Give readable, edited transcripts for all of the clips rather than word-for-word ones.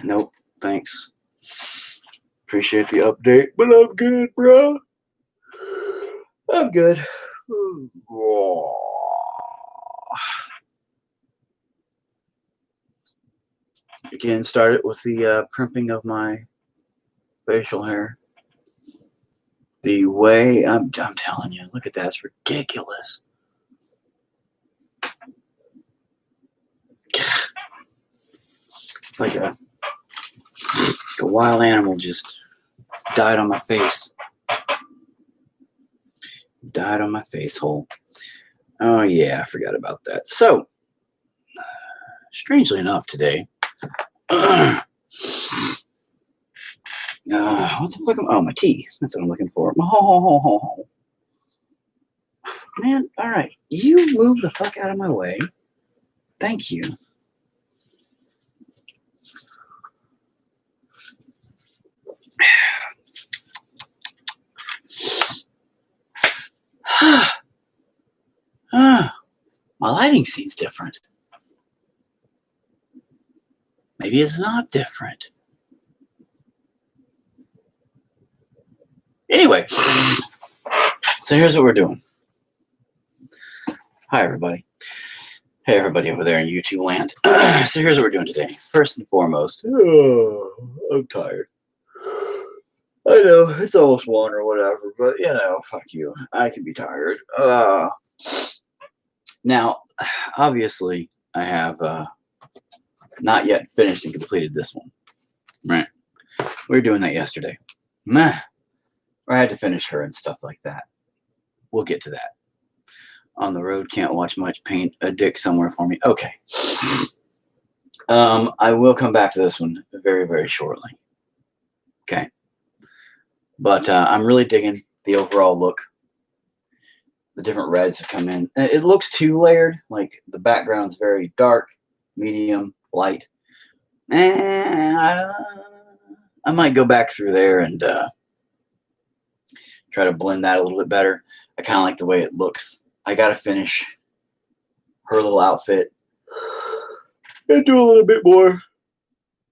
Nope, thanks. Appreciate the update, but I'm good, bro. I'm good. Again, started with the primping of my facial hair. The way I'm telling you, look at that, it's ridiculous. It's like a wild animal just died on my face. Died on my face hole. Oh yeah, I forgot about that. So, strangely enough, today. What the fuck? Oh, my tea. That's what I'm looking for. Man, all right. You move the fuck out of my way. Thank you. My lighting seems different. Maybe it's not different. Anyway, so here's what we're doing. Hi, everybody. Hey, everybody over there in YouTube land. So here's what we're doing today. First and foremost, I'm tired. I know, it's almost 1 or whatever, but, you know, fuck you. I can be tired. Now, obviously, I have not yet finished and completed this one. Right? We were doing that yesterday. Where I had to finish her and stuff like that. We'll get to that. On the road, can't watch much, paint a dick somewhere for me. Okay. I will come back to this one very, very shortly. Okay. But I'm really digging the overall look. The different reds have come in. It looks too layered. Like the background's very dark, medium, light. And I might go back through there and try to blend that a little bit better. I kind of like the way it looks. I got to finish her little outfit and do a little bit more.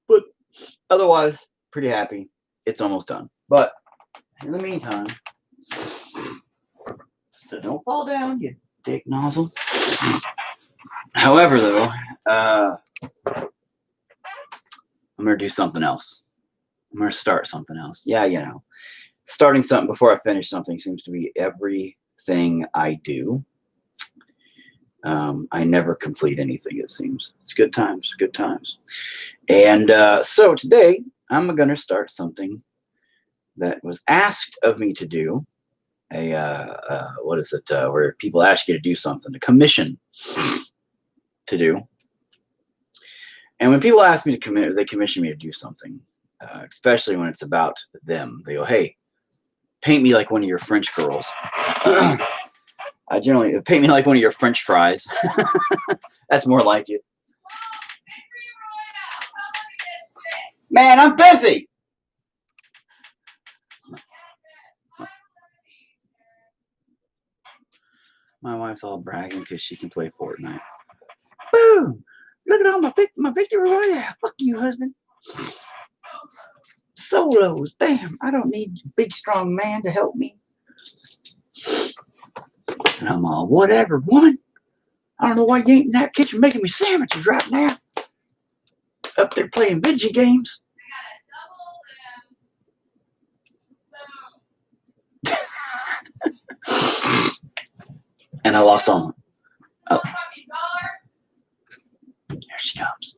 But otherwise, pretty happy. It's almost done. But in the meantime, so don't fall down, you dick nozzle. However, though, I'm going to do something else. I'm going to start something else. Yeah, you know. Starting something before I finish something seems to be everything I do. I never complete anything, it seems. It's good times, good times. And so today, I'm going to start something that was asked of me to do. What is it? Where people ask you to do something, a commission to do. And when people ask me to commit, they commission me to do something, especially when it's about them. They go, hey, paint me like one of your French girls. I generally paint me like one of your French fries. That's more like it. Man, I'm busy. My wife's all bragging because she can play Fortnite. Boom! Look at all my victory royale. Fuck you, husband. Solos. Bam! I don't need a big strong man to help me. And I'm all, whatever, woman. I don't know why you ain't in that kitchen making me sandwiches right now. Up there playing video games. And I lost all. Oh. Here she comes.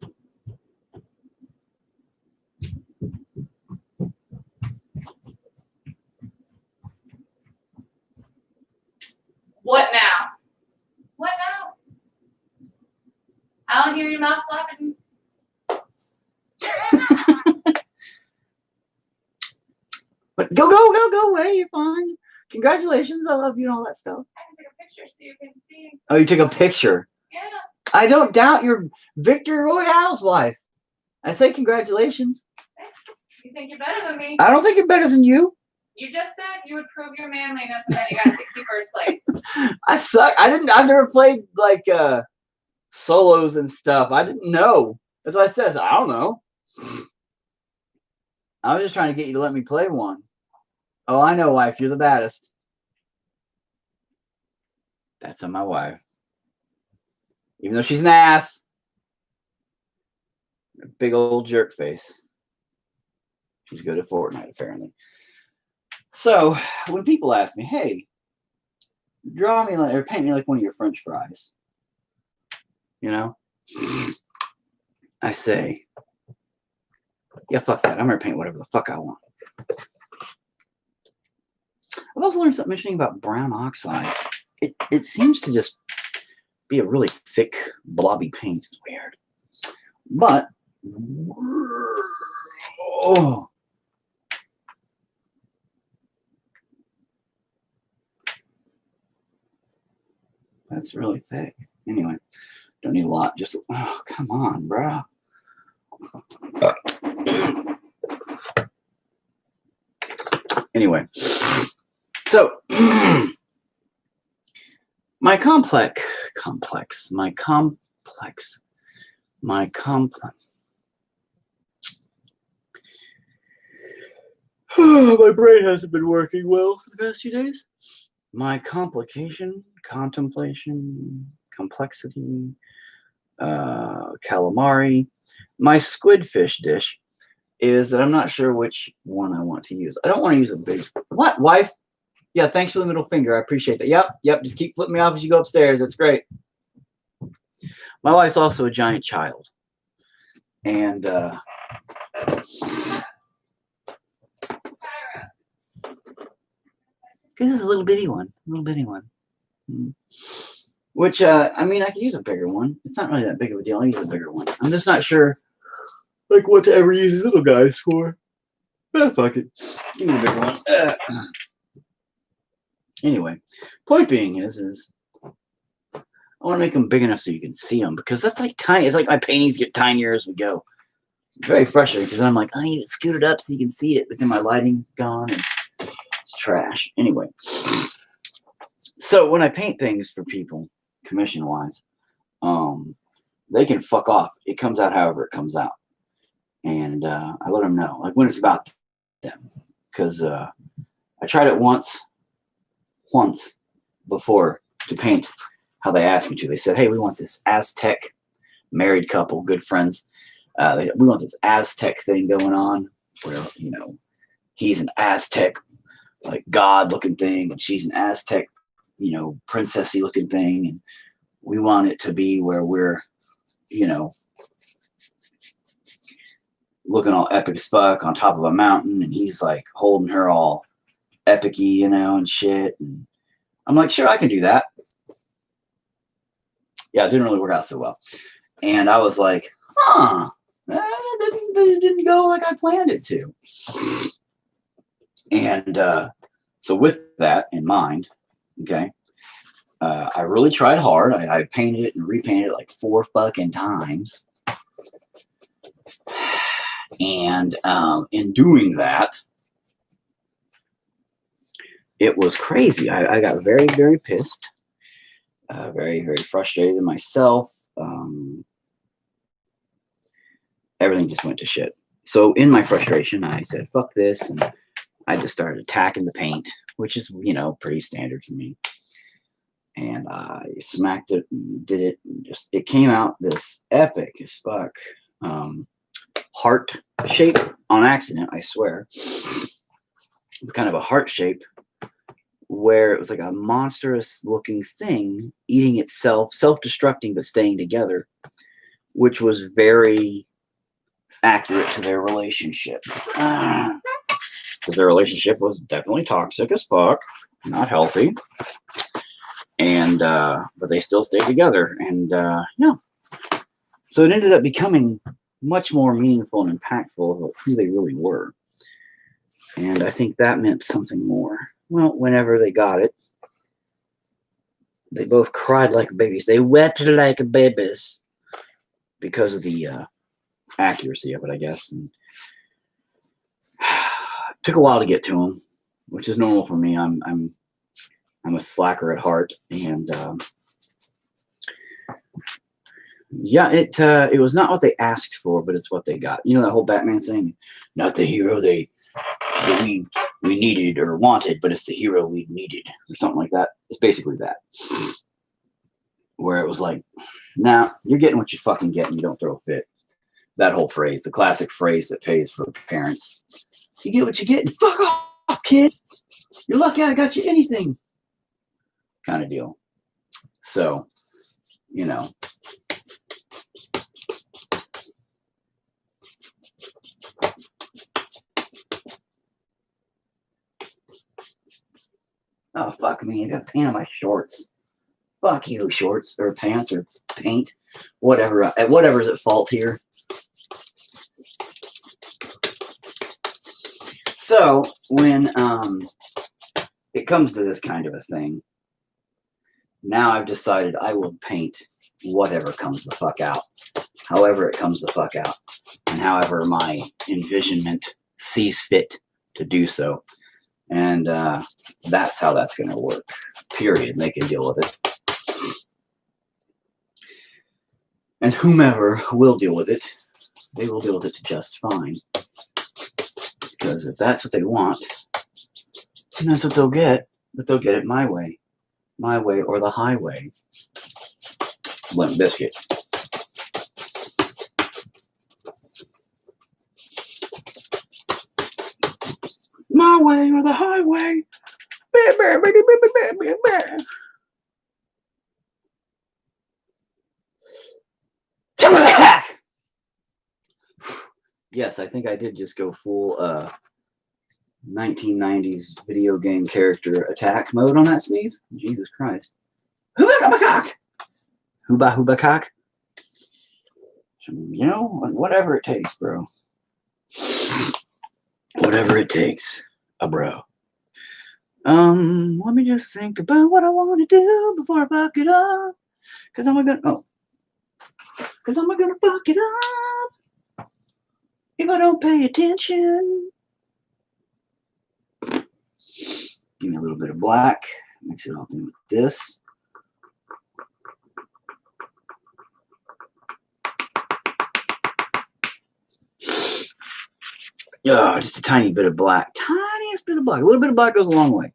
What now? What now? I don't hear your mouth flapping. But go away. You're fine. Congratulations. I love you and all that stuff. I can take a picture so you can see. Oh, you took a picture? Yeah. I don't doubt your Victor Royale's wife. I say congratulations. You think you're better than me? I don't think you're better than you. You just said you would prove your manliness and then you got 61st place. I suck. I've never played like solos and stuff. I didn't know. That's why I said, I don't know. I was just trying to get you to let me play one. Oh, I know, wife. You're the baddest. That's on my wife. Even though she's an ass. A big old jerk face. She's good at Fortnite, apparently. So, when people ask me, hey, draw me like, or paint me like one of your French fries, you know, I say, yeah, fuck that. I'm going to paint whatever the fuck I want. I've also learned something interesting about brown oxide. It seems to just be a really thick, blobby paint. It's weird. But, oh, that's really thick. Anyway, don't need a lot. Just, oh, come on, bro. Anyway, so my complex, my brain hasn't been working well for the past few days. My contemplation, complexity, calamari, my squidfish dish is that I'm not sure which one I want to use. I don't want to use a big, what, wife? Yeah, thanks for the middle finger. I appreciate that. Yep, just keep flipping me off as you go upstairs. That's great. My wife's also a giant child. And, this is a little bitty one. Which, I mean, I could use a bigger one. It's not really that big of a deal. I use a bigger one. I'm just not sure, like, what to ever use these little guys for. Fuck it. Give me a bigger one. Anyway, point being is I want to make them big enough so you can see them, because that's like tiny. It's like my paintings get tinier as we go. It's very frustrating because I'm like, I need to scoot it up so you can see it, but then my lighting's gone and it's trash. Anyway, so when I paint things for people, commission wise, they can fuck off. It comes out however it comes out, and I let them know, like, when it's about them, because I tried it once before to paint how they asked me to. They said, hey, we want this Aztec married couple, good friends. We want this Aztec thing going on where, you know, he's an Aztec, like, god looking thing, and she's an Aztec, you know, princessy looking thing. And we want it to be where we're, you know, looking all epic as fuck on top of a mountain, and he's like holding her all epic-y, you know, and shit. And I'm like, sure, I can do that. Yeah, it didn't really work out so well. And I was like, that didn't go like I planned it to. And so with that in mind, okay, I really tried hard. I painted it and repainted it like 4 fucking times. And in doing that, it was crazy. I got very, very pissed, very, very frustrated in myself. Everything just went to shit. So in my frustration, I said, fuck this. And I just started attacking the paint, which is, you know, pretty standard for me. And I smacked it and did it. And just, it came out this epic as fuck heart shape on accident, I swear. Kind of a heart shape where it was like a monstrous looking thing eating itself, self-destructing but staying together, which was very accurate to their relationship. Because their relationship was definitely toxic as fuck, not healthy. And but they still stayed together. And yeah. So it ended up becoming much more meaningful and impactful of who they really were. And I think that meant something more. Well, whenever they got it, they both cried like babies. They wept like babies because of the accuracy of it, I guess. And it took a while to get to them, which is normal for me. I'm a slacker at heart, and Yeah, it was not what they asked for, but it's what they got. You know that whole Batman saying, "Not the hero that we needed or wanted, but it's the hero we needed," or something like that. It's basically that, where it was like, "Nah, you're getting what you fucking get, and you don't throw a fit." That whole phrase, the classic phrase that pays for parents: "You get what you get, and fuck off, kid. You're lucky I got you anything," kind of deal. So, you know. Oh, fuck me. I got paint on my shorts. Fuck you, shorts or pants or paint. Whatever. Whatever's at fault here. So, when it comes to this kind of a thing, now I've decided I will paint whatever comes the fuck out. However it comes the fuck out. And however my envisionment sees fit to do so. And that's how that's going to work. Period. They can deal with it. And whomever will deal with it, they will deal with it just fine. Because if that's what they want, then that's what they'll get. But they'll get it my way. My way or the highway. Limp Biscuit. My way or the highway. Yes, I think I did just go full 1990s video game character attack mode on that sneeze. Jesus Christ. Hooba hooba cock. You know, whatever it takes, bro. Whatever it takes, a bro. Let me just think about what I want to do before I fuck it up. Cause I'm gonna fuck it up if I don't pay attention. Give me a little bit of black. Mix it all in with this. Oh, just a tiny bit of black. Tiniest bit of black. A little bit of black goes a long way.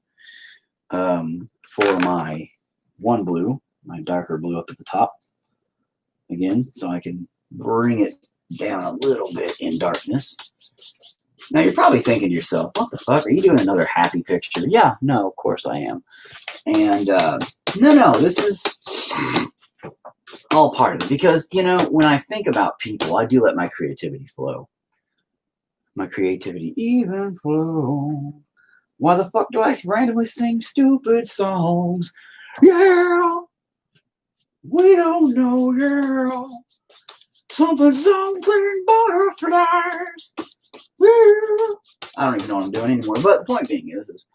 For my one blue, my darker blue up at the top. Again, so I can bring it down a little bit in darkness. Now you're probably thinking to yourself, what the fuck? Are you doing another happy picture? Yeah, no, of course I am. And no, this is all part of it. Because, you know, when I think about people, I do let my creativity flow. My creativity even flow. Why the fuck do I randomly sing stupid songs? Yeah, we don't know, yeah. Something butterflies. I don't even know what I'm doing anymore. But the point being is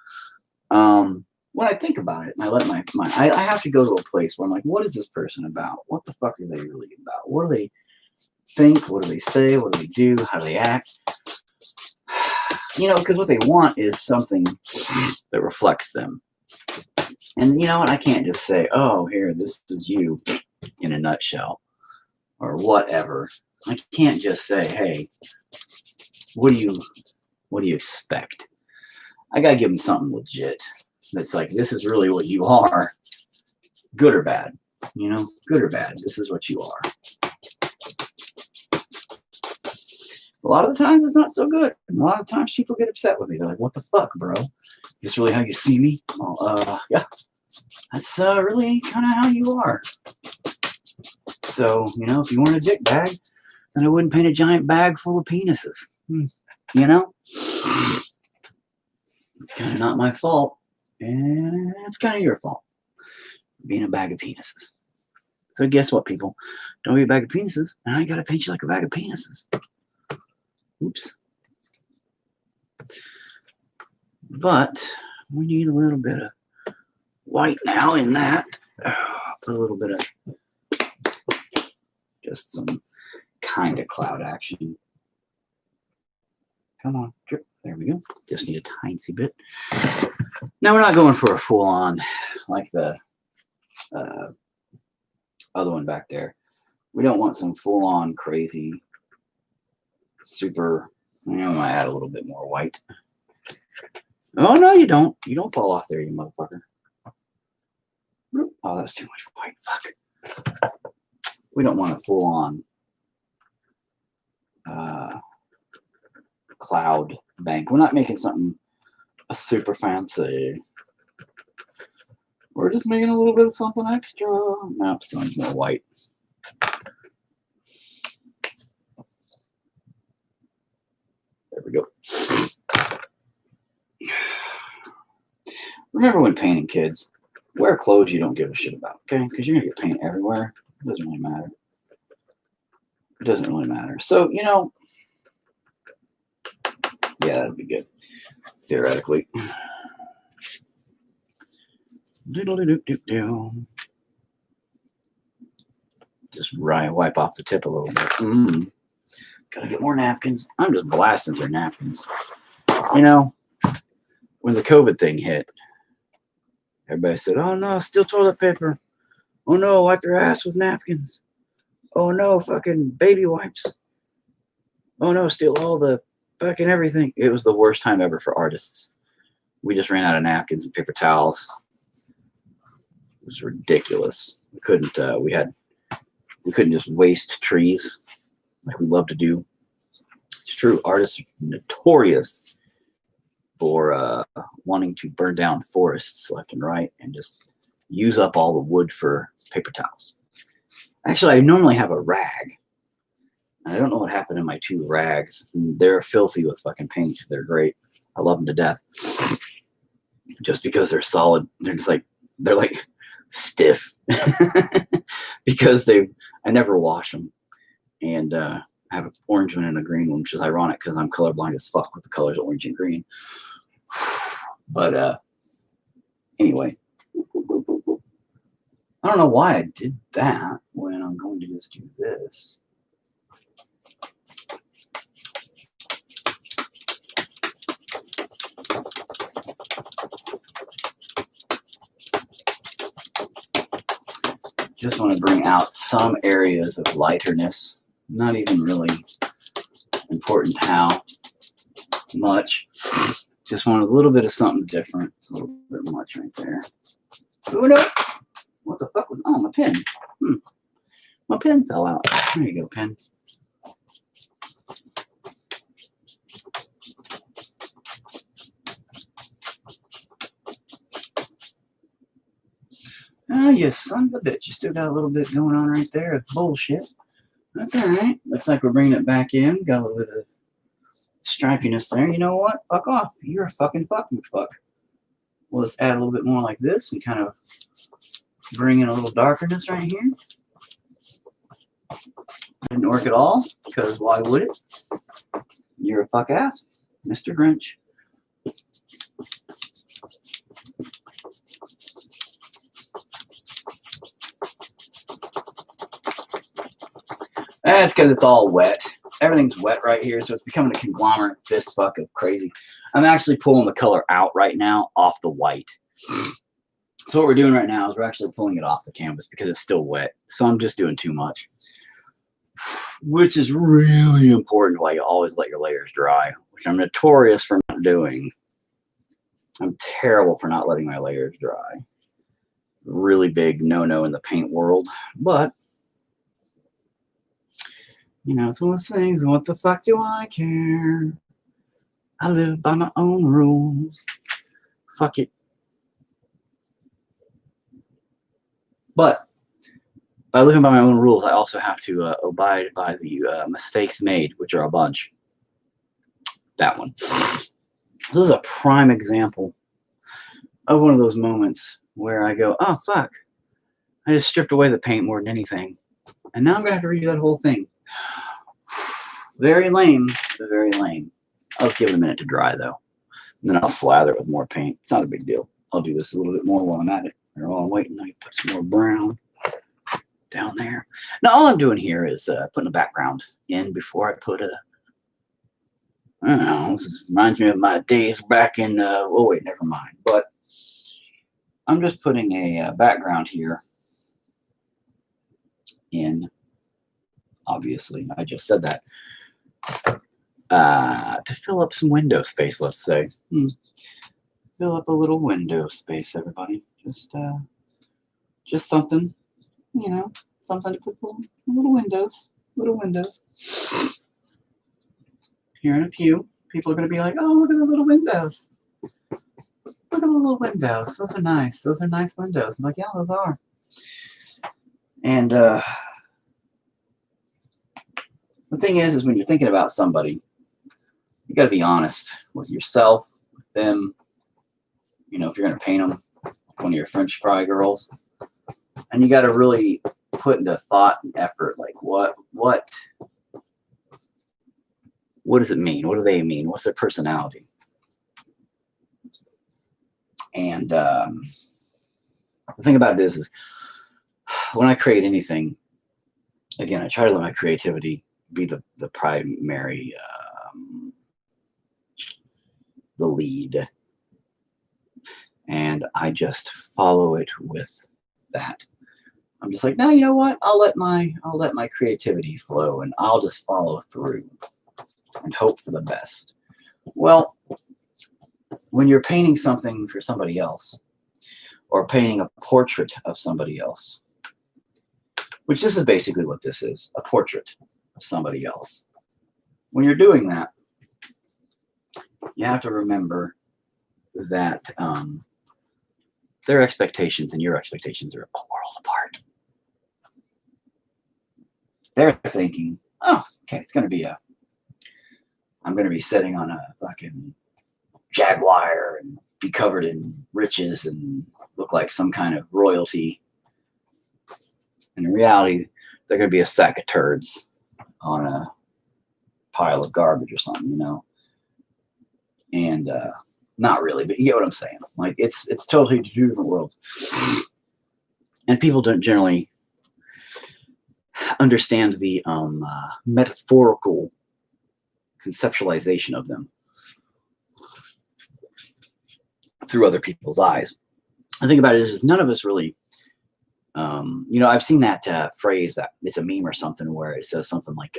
when I think about it, and I let I have to go to a place where I'm like, what is this person about? What the fuck are they really about? What do they think? What do they say? What do they do? How do they act? You know, because what they want is something that reflects them. And you know what? I can't just say, oh, here, this is you in a nutshell or whatever. I can't just say, hey, what do you expect? I got to give them something legit. That's like, this is really what you are. Good or bad. You know, good or bad. This is what you are. A lot of the times it's not so good. A lot of times people get upset with me. They're like, what the fuck, bro? Is this really how you see me? Well, yeah. That's really kind of how you are. So, you know, if you weren't a dick bag, then I wouldn't paint a giant bag full of penises. You know? It's kind of not my fault. And it's kind of your fault. Being a bag of penises. So guess what, people? Don't be a bag of penises, and I ain't got to paint you like a bag of penises. Oops. But we need a little bit of white now in that. Put a little bit of just some kind of cloud action. Come on. There we go. Just need a tiny bit. Now we're not going for a full on like the other one back there. We don't want some full-on crazy, super. I might add a little bit more white. Oh no, you don't. You don't fall off there, you motherfucker. Oh, that's too much white. Fuck. We don't want a full-on cloud bank. We're not making something super fancy. We're just making a little bit of something extra. No, still needs more white. There we go. Remember when painting, kids? Wear clothes you don't give a shit about, okay? Because you're going to get paint everywhere. It doesn't really matter. It doesn't really matter. So, you know, yeah, that'd be good, theoretically. Doodle-doo-doo-doo-doo. Just wipe off the tip a little bit. Gotta get more napkins. I'm just blasting through napkins. You know, when the COVID thing hit, everybody said, oh no, steal toilet paper. Oh no, wipe your ass with napkins. Oh no, fucking baby wipes. Oh no, steal all the fucking everything. It was the worst time ever for artists. We just ran out of napkins and paper towels. It was ridiculous. We couldn't just waste trees like we love to do. It's true. Artists are notorious for wanting to burn down forests left and right and just use up all the wood for paper towels. Actually, I normally have a rag. I don't know what happened to my 2 rags. They're filthy with fucking paint. They're great. I love them to death. Just because they're solid. They're like stiff. Because I never wash them. And I have an orange one and a green one, which is ironic because I'm colorblind as fuck with the colors orange and green. But anyway, I don't know why I did that when I'm going to just do this. Just want to bring out some areas of lighterness. Not even really important how much. Just want a little bit of something different. It's a little bit much right there. Oh no! What the fuck was? Oh, my pen. My pen fell out. There you go, pen. Oh, you sons of a bitch. You still got a little bit going on right there of bullshit. That's all right. Looks like we're bringing it back in. Got a little bit of stripiness there. You know what? Fuck off. You're a fucking fuck. We'll just add a little bit more like this and kind of bring in a little darkness right here. Didn't work at all, because why would it? You're a fuck ass, Mr. Grinch. That's because it's all wet. Everything's wet right here, so it's becoming a conglomerate fist fuck of crazy. I'm actually pulling the color out right now off the white. So what we're doing right now is we're actually pulling it off the canvas because it's still wet. So I'm just doing too much, which is really important why you always let your layers dry, which I'm notorious for not doing. I'm terrible for not letting my layers dry. Really big no-no in the paint world, but you know, it's one of those things. What the fuck do I care? I live by my own rules. Fuck it. But by living by my own rules, I also have to abide by the mistakes made, which are a bunch. That one. This is a prime example of one of those moments where I go, oh, fuck. I just stripped away the paint more than anything. And now I'm going to have to redo that whole thing. Very lame, but very lame. I'll just give it a minute to dry, though. And then I'll slather it with more paint. It's not a big deal. I'll do this a little bit more while I'm at it. Or while I'm waiting, I put some more brown down there. Now, all I'm doing here is putting a background in before I put a... I don't know. This reminds me of my days back in... oh, wait, never mind. But I'm just putting a background here in obviously. I just said that. To fill up some window space, let's say. Fill up a little window space, everybody. Just something, something to put little windows, Here in a few, people are going to be like, oh, look at the little windows. Look at the little windows. Those are nice. Those are nice windows. I'm like, yeah, those are. And the thing is when you're thinking about somebody, you got to be honest with yourself, with them. If you're going to paint them, one of your French fry girls, and you got to really put into thought and effort, like what does it mean? What do they mean? What's their personality? And the thing about it is when I create anything, again, I try to let my creativity be the primary, the lead. And I just follow it with that. I'm just like, no, you know what? I'll let my creativity flow, and I'll just follow through and hope for the best. Well, when you're painting something for somebody else, or painting a portrait of somebody else, which this is basically what this is, a portrait of somebody else. When you're doing that, you have to remember that their expectations and your expectations are a world apart. They're thinking, oh, okay, I'm going to be sitting on a fucking Jaguar and be covered in riches and look like some kind of royalty. And in reality, they're going to be a sack of turds on a pile of garbage or something, And not really, but you get what I'm saying. Like it's totally two different worlds. And people don't generally understand the metaphorical conceptualization of them through other people's eyes. The thing about it is none of us really, I've seen that phrase that it's a meme or something where it says something like,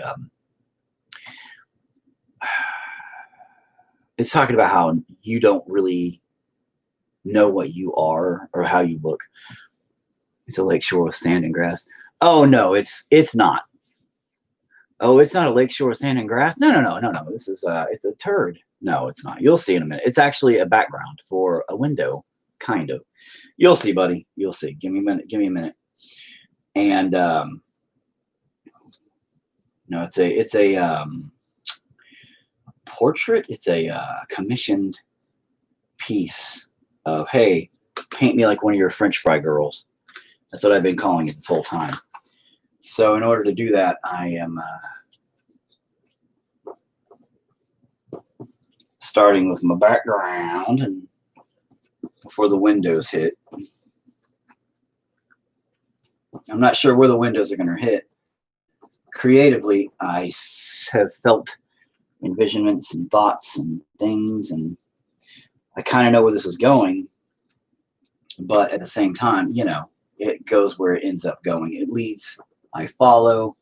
it's talking about how you don't really know what you are or how you look. It's a lakeshore with sand and grass. Oh no, it's not. Oh, it's not a lakeshore with sand and grass. No. This is it's a turd. No, it's not. You'll see in a minute. It's actually a background for a window, kind of. You'll see, buddy. You'll see. Give me a minute. And no, it's a portrait. It's a commissioned piece of, hey, paint me like one of your French fry girls. That's what I've been calling it this whole time. So in order to do that, I am starting with my background, and before the windows hit. I'm not sure where the windows are going to hit. Creatively, I have felt envisionments and thoughts and things, and I kind of know where this is going, but at the same time, it goes where it ends up going. It leads, I follow.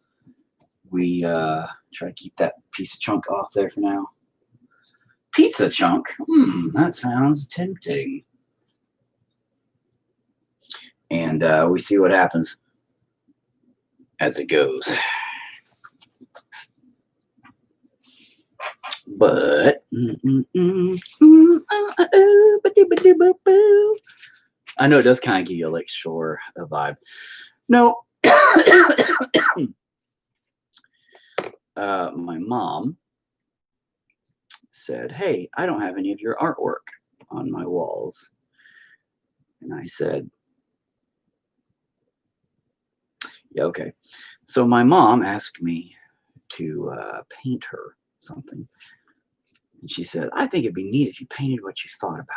We try to keep that piece of chunk off there for now. Pizza chunk? That sounds tempting. And we see what happens as it goes. But I know it does kind of give you a lakeshore vibe. No, my mom said, hey, I don't have any of your artwork on my walls. And I said, yeah, okay. So my mom asked me to paint her something. And she said, I think it'd be neat if you painted what you thought about me.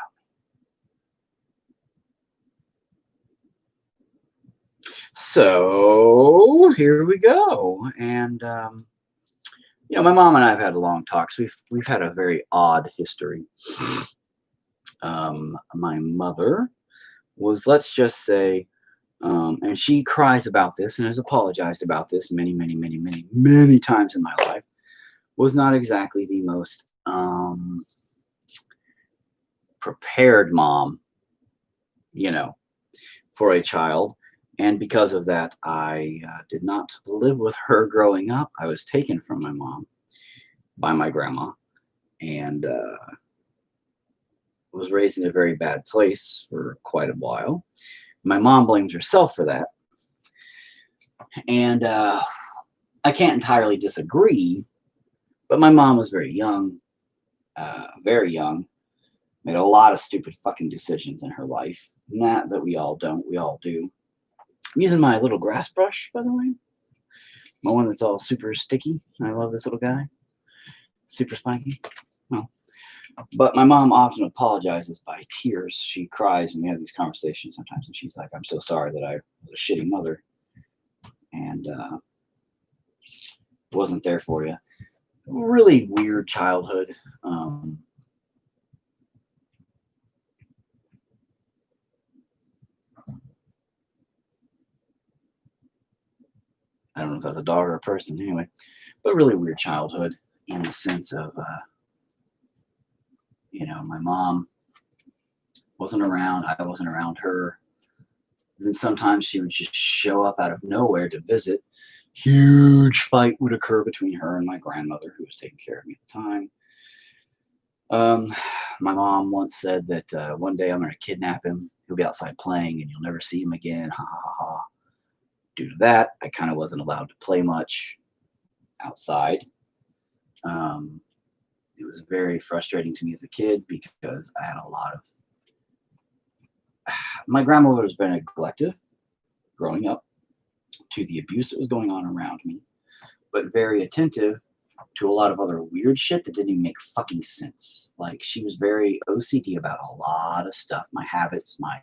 So here we go. And, my mom and I have had long talks. We've had a very odd history. My mother was, let's just say, And she cries about this and has apologized about this many, many, many, many, many times in my life. Was not exactly the most prepared mom, for a child. And because of that, I did not live with her growing up. I was taken from my mom by my grandma and was raised in a very bad place for quite a while. My mom blames herself for that. And I can't entirely disagree, but my mom was very young, made a lot of stupid fucking decisions in her life. Not that we all don't, we all do. I'm using my little grass brush, by the way. My one that's all super sticky. I love this little guy. Super spiky. Well, but my mom often apologizes by tears. She cries when we have these conversations sometimes, and she's like, I'm so sorry that I was a shitty mother and wasn't there for you. Really weird childhood. I don't know if that's a dog or a person anyway, but really weird childhood in the sense of, my mom wasn't around. I wasn't around her. Then sometimes she would just show up out of nowhere to visit. Huge fight would occur between her and my grandmother, who was taking care of me at the time. My mom once said that one day I'm going to kidnap him. He'll be outside playing and you'll never see him again. Ha ha ha. Due to that, I kind of wasn't allowed to play much outside. It was very frustrating to me as a kid because I had a lot of. My grandmother was very neglective growing up to the abuse that was going on around me, but very attentive to a lot of other weird shit that didn't even make fucking sense. Like she was very OCD about a lot of stuff, my habits, my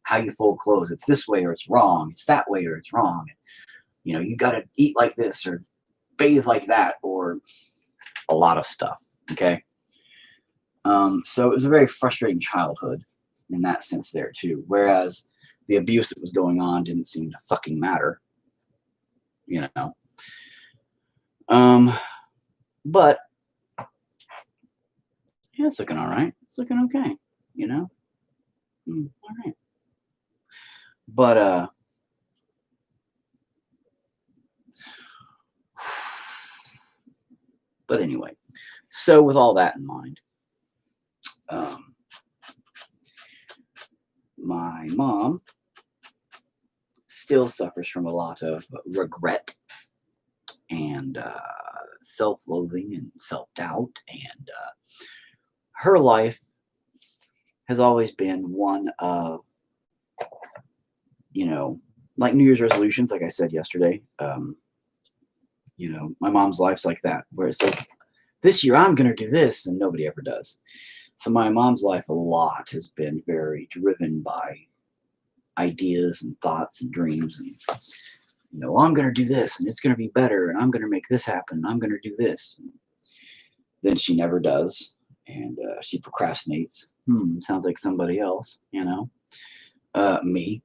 how you fold clothes. It's this way or it's wrong. It's that way or it's wrong. You got to eat like this or bathe like that or a lot of stuff. Okay. So it was a very frustrating childhood in that sense there too. Whereas the abuse that was going on didn't seem to fucking matter. But yeah, it's looking all right. It's looking okay. All right. But anyway, so with all that in mind, my mom still suffers from a lot of regret and self-loathing and self-doubt, and her life has always been one of, like New Year's resolutions, like I said yesterday. My mom's life's like that, where it says, this year I'm going to do this, and nobody ever does. So my mom's life a lot has been very driven by ideas and thoughts and dreams. And, I'm going to do this, and it's going to be better, and I'm going to make this happen, and I'm going to do this. Then she never does, and she procrastinates. Sounds like somebody else, me.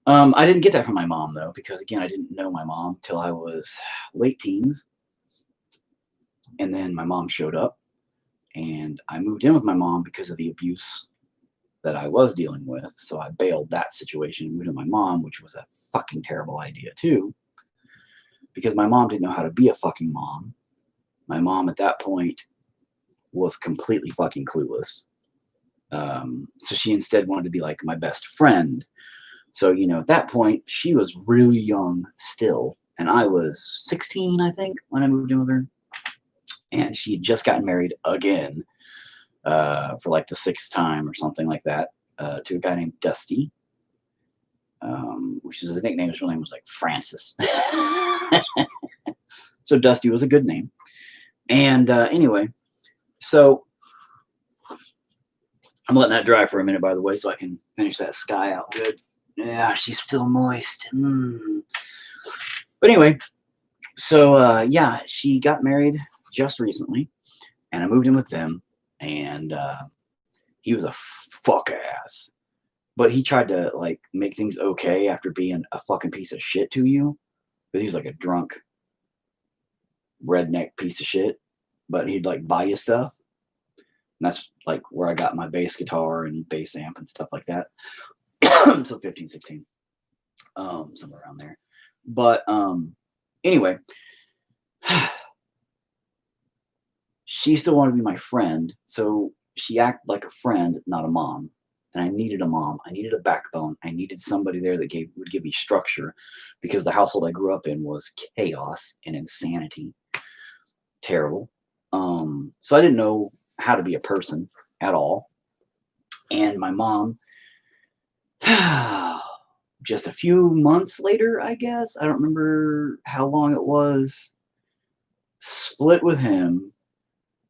I didn't get that from my mom, though, because, again, I didn't know my mom till I was late teens. And then my mom showed up, and I moved in with my mom because of the abuse that I was dealing with. So I bailed that situation and moved in with my mom, which was a fucking terrible idea, too, because my mom didn't know how to be a fucking mom. My mom, at that point, was completely fucking clueless. So she instead wanted to be like my best friend. So, at that point, she was really young still. And I was 16, I think, when I moved in with her. And she had just gotten married again for like the 6th time or something like that to a guy named Dusty, which is his nickname. His real name was like Francis. So Dusty was a good name. And anyway, so I'm letting that dry for a minute, by the way, so I can finish that sky out good. Yeah, she's still moist. But anyway, so yeah, she got married just recently, and I moved in with them, and he was a fuck ass. but he tried to like make things okay after being a fucking piece of shit to you. But he was like a drunk redneck piece of shit. But he'd like buy you stuff. And that's like where I got my bass guitar and bass amp and stuff like that. So 15, 16, somewhere around there. But anyway, she still wanted to be my friend. So she acted like a friend, not a mom. And I needed a mom. I needed a backbone. I needed somebody there that would give me structure, because the household I grew up in was chaos and insanity. Terrible. So I didn't know how to be a person at all. And my mom, just a few months later, I guess, I don't remember how long it was, split with him.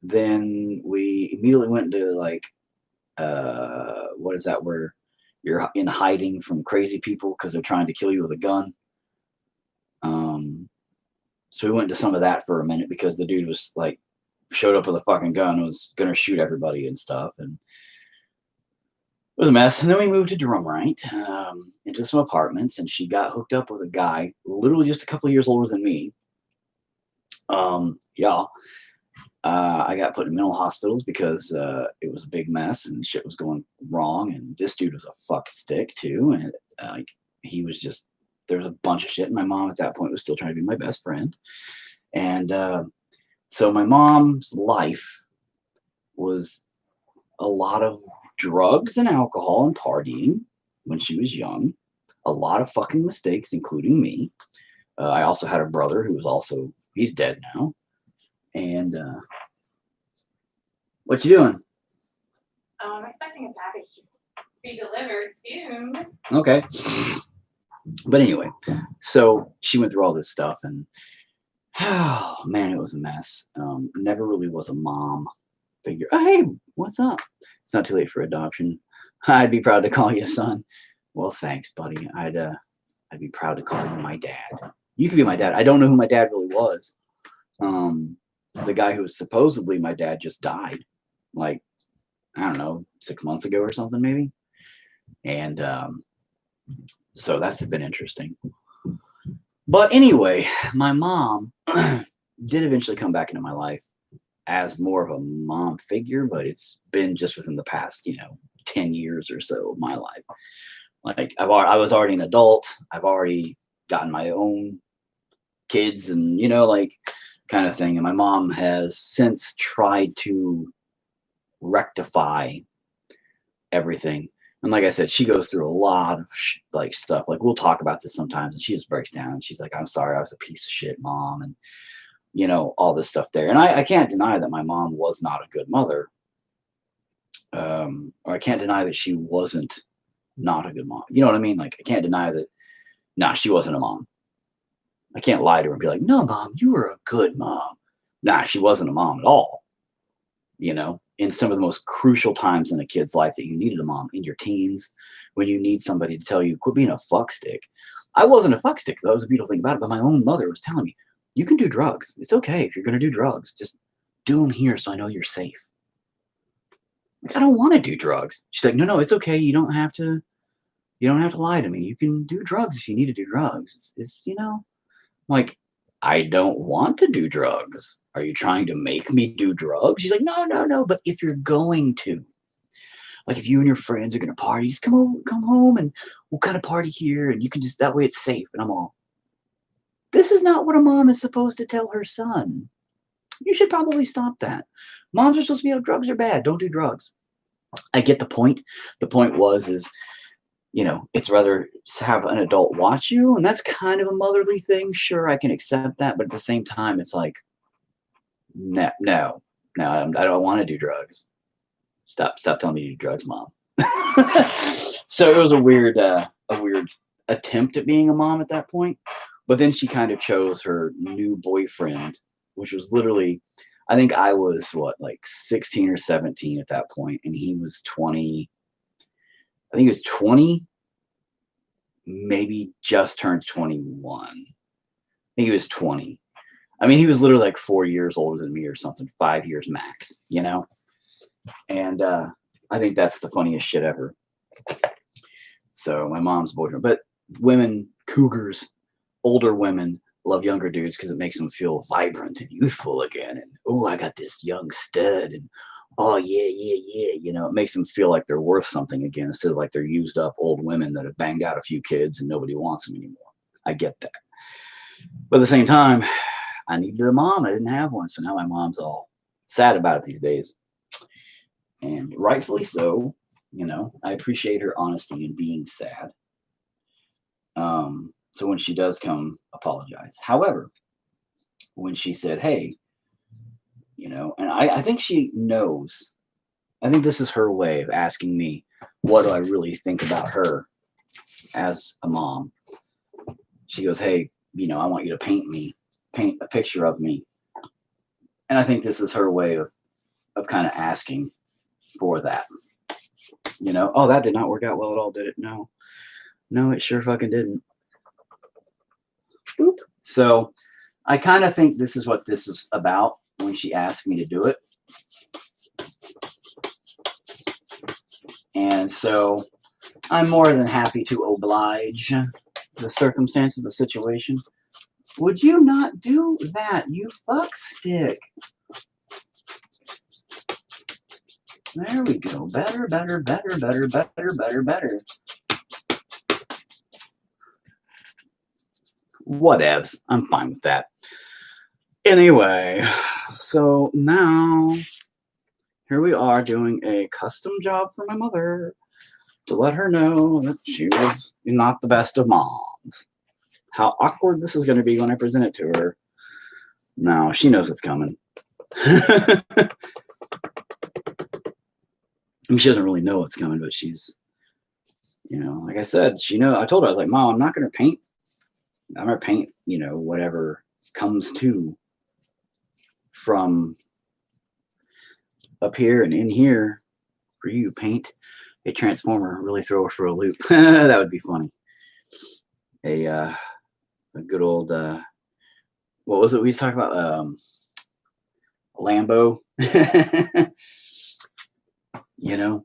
Then we immediately went into like, what is that, where you're in hiding from crazy people because they're trying to kill you with a gun. So we went into some of that for a minute because the dude was like, showed up with a fucking gun and was gonna shoot everybody and stuff, and it was a mess. And then we moved to Drumright, into some apartments, and she got hooked up with a guy literally just a couple of years older than me. Yeah. I got put in mental hospitals because it was a big mess and shit was going wrong. And this dude was a fuck stick too. And like he was just, there was a bunch of shit. And my mom at that point was still trying to be my best friend. And so my mom's life was a lot of drugs and alcohol and partying when she was young. A lot of fucking mistakes, including me. I also had a brother who was also, he's dead now. And what you doing? Oh, I'm expecting a package to be delivered soon. Okay. But anyway, so she went through all this stuff, and oh man, it was a mess. Never really was a mom figure. Oh, hey, what's up? It's not too late for adoption. I'd be proud to call you son. Well, thanks, buddy. I'd be proud to call you my dad. You could be my dad. I don't know who my dad really was. The guy who was supposedly my dad just died, like, I don't know, 6 months ago or something, maybe. And so that's been interesting. But anyway, my mom did eventually come back into my life as more of a mom figure, but it's been just within the past, 10 years or so of my life. Like I was already an adult. I've already gotten my own kids and, like, kind of thing. And my mom has since tried to rectify everything. And like I said, she goes through a lot of like stuff. Like we'll talk about this sometimes, and she just breaks down. And she's like, "I'm sorry, I was a piece of shit, mom," and all this stuff there. And I can't deny that my mom was not a good mother. Or I can't deny that she wasn't not a good mom. You know what I mean? Like I can't deny that. Nah, she wasn't a mom. I can't lie to her and be like, "No, mom, you were a good mom." Nah, she wasn't a mom at all. In some of the most crucial times in a kid's life that you needed a mom, in your teens, when you need somebody to tell you, quit being a fuck stick. I wasn't a fuck stick. That was the beautiful thing about it. But my own mother was telling me, you can do drugs. It's okay if you're going to do drugs. Just do them here so I know you're safe. Like, I don't want to do drugs. She's like, no, it's okay. You don't have to lie to me. You can do drugs if you need to do drugs. It's like, I don't want to do drugs. Are you trying to make me do drugs? She's like, no. But if you're going to, like, if you and your friends are going to party, just come home and we'll kind of party here. And you can just, that way it's safe. And I'm all, this is not what a mom is supposed to tell her son. You should probably stop that. Moms are supposed to be, drugs are bad. Don't do drugs. I get the point. The point is, it's rather to have an adult watch you, and that's kind of a motherly thing. Sure, I can accept that, but at the same time, it's like, no, I don't want to do drugs. Stop telling me to do drugs, mom. So it was a weird attempt at being a mom at that point. But then she kind of chose her new boyfriend, which was literally, I think I was like 16 or 17 at that point, and he was 20. I think he was 20, maybe just turned 21. I think he was 20. I mean, he was literally like 4 years older than me or something, 5 years max, And I think that's the funniest shit ever. So my mom's boyfriend, but women, cougars, older women love younger dudes because it makes them feel vibrant and youthful again. And oh, I got this young stud, and oh yeah, yeah, yeah. You know, it makes them feel like they're worth something again instead of like they're used up old women that have banged out a few kids and nobody wants them anymore. I get that. But at the same time, I needed a mom. I didn't have one. So now my mom's all sad about it these days. And rightfully so. You know, I appreciate her honesty in being sad. So when she does come, apologize. However, when she said, hey, you know, and I think she knows. I think this is her way of asking me, what do I really think about her as a mom? She goes, hey, you know, I want you to paint a picture of me. And I think this is her way of kind of asking for that. You know, oh, that did not work out well at all, did it? No, it sure fucking didn't. Boop. So I kind of think this is what this is about when she asked me to do it. And so I'm more than happy to oblige the circumstances, the situation. Would you not do that, you fuck stick? There we go. Better, better, better, better, better, better, better. Whatevs. I'm fine with that. Anyway, so now here we are doing a custom job for my mother to let her know that she was not the best of moms. How awkward this is going to be when I present it to her. No, she knows it's coming. I mean, she doesn't really know what's coming, but she's, you know, like I said, she know. I told her, I was like, Mom, I'm not going to paint. I'm going to paint, you know, whatever comes to from up here and in here for you. Paint a transformer, really throw her for a loop. That would be funny. A good old, what was it we talked about? Lambo. You know.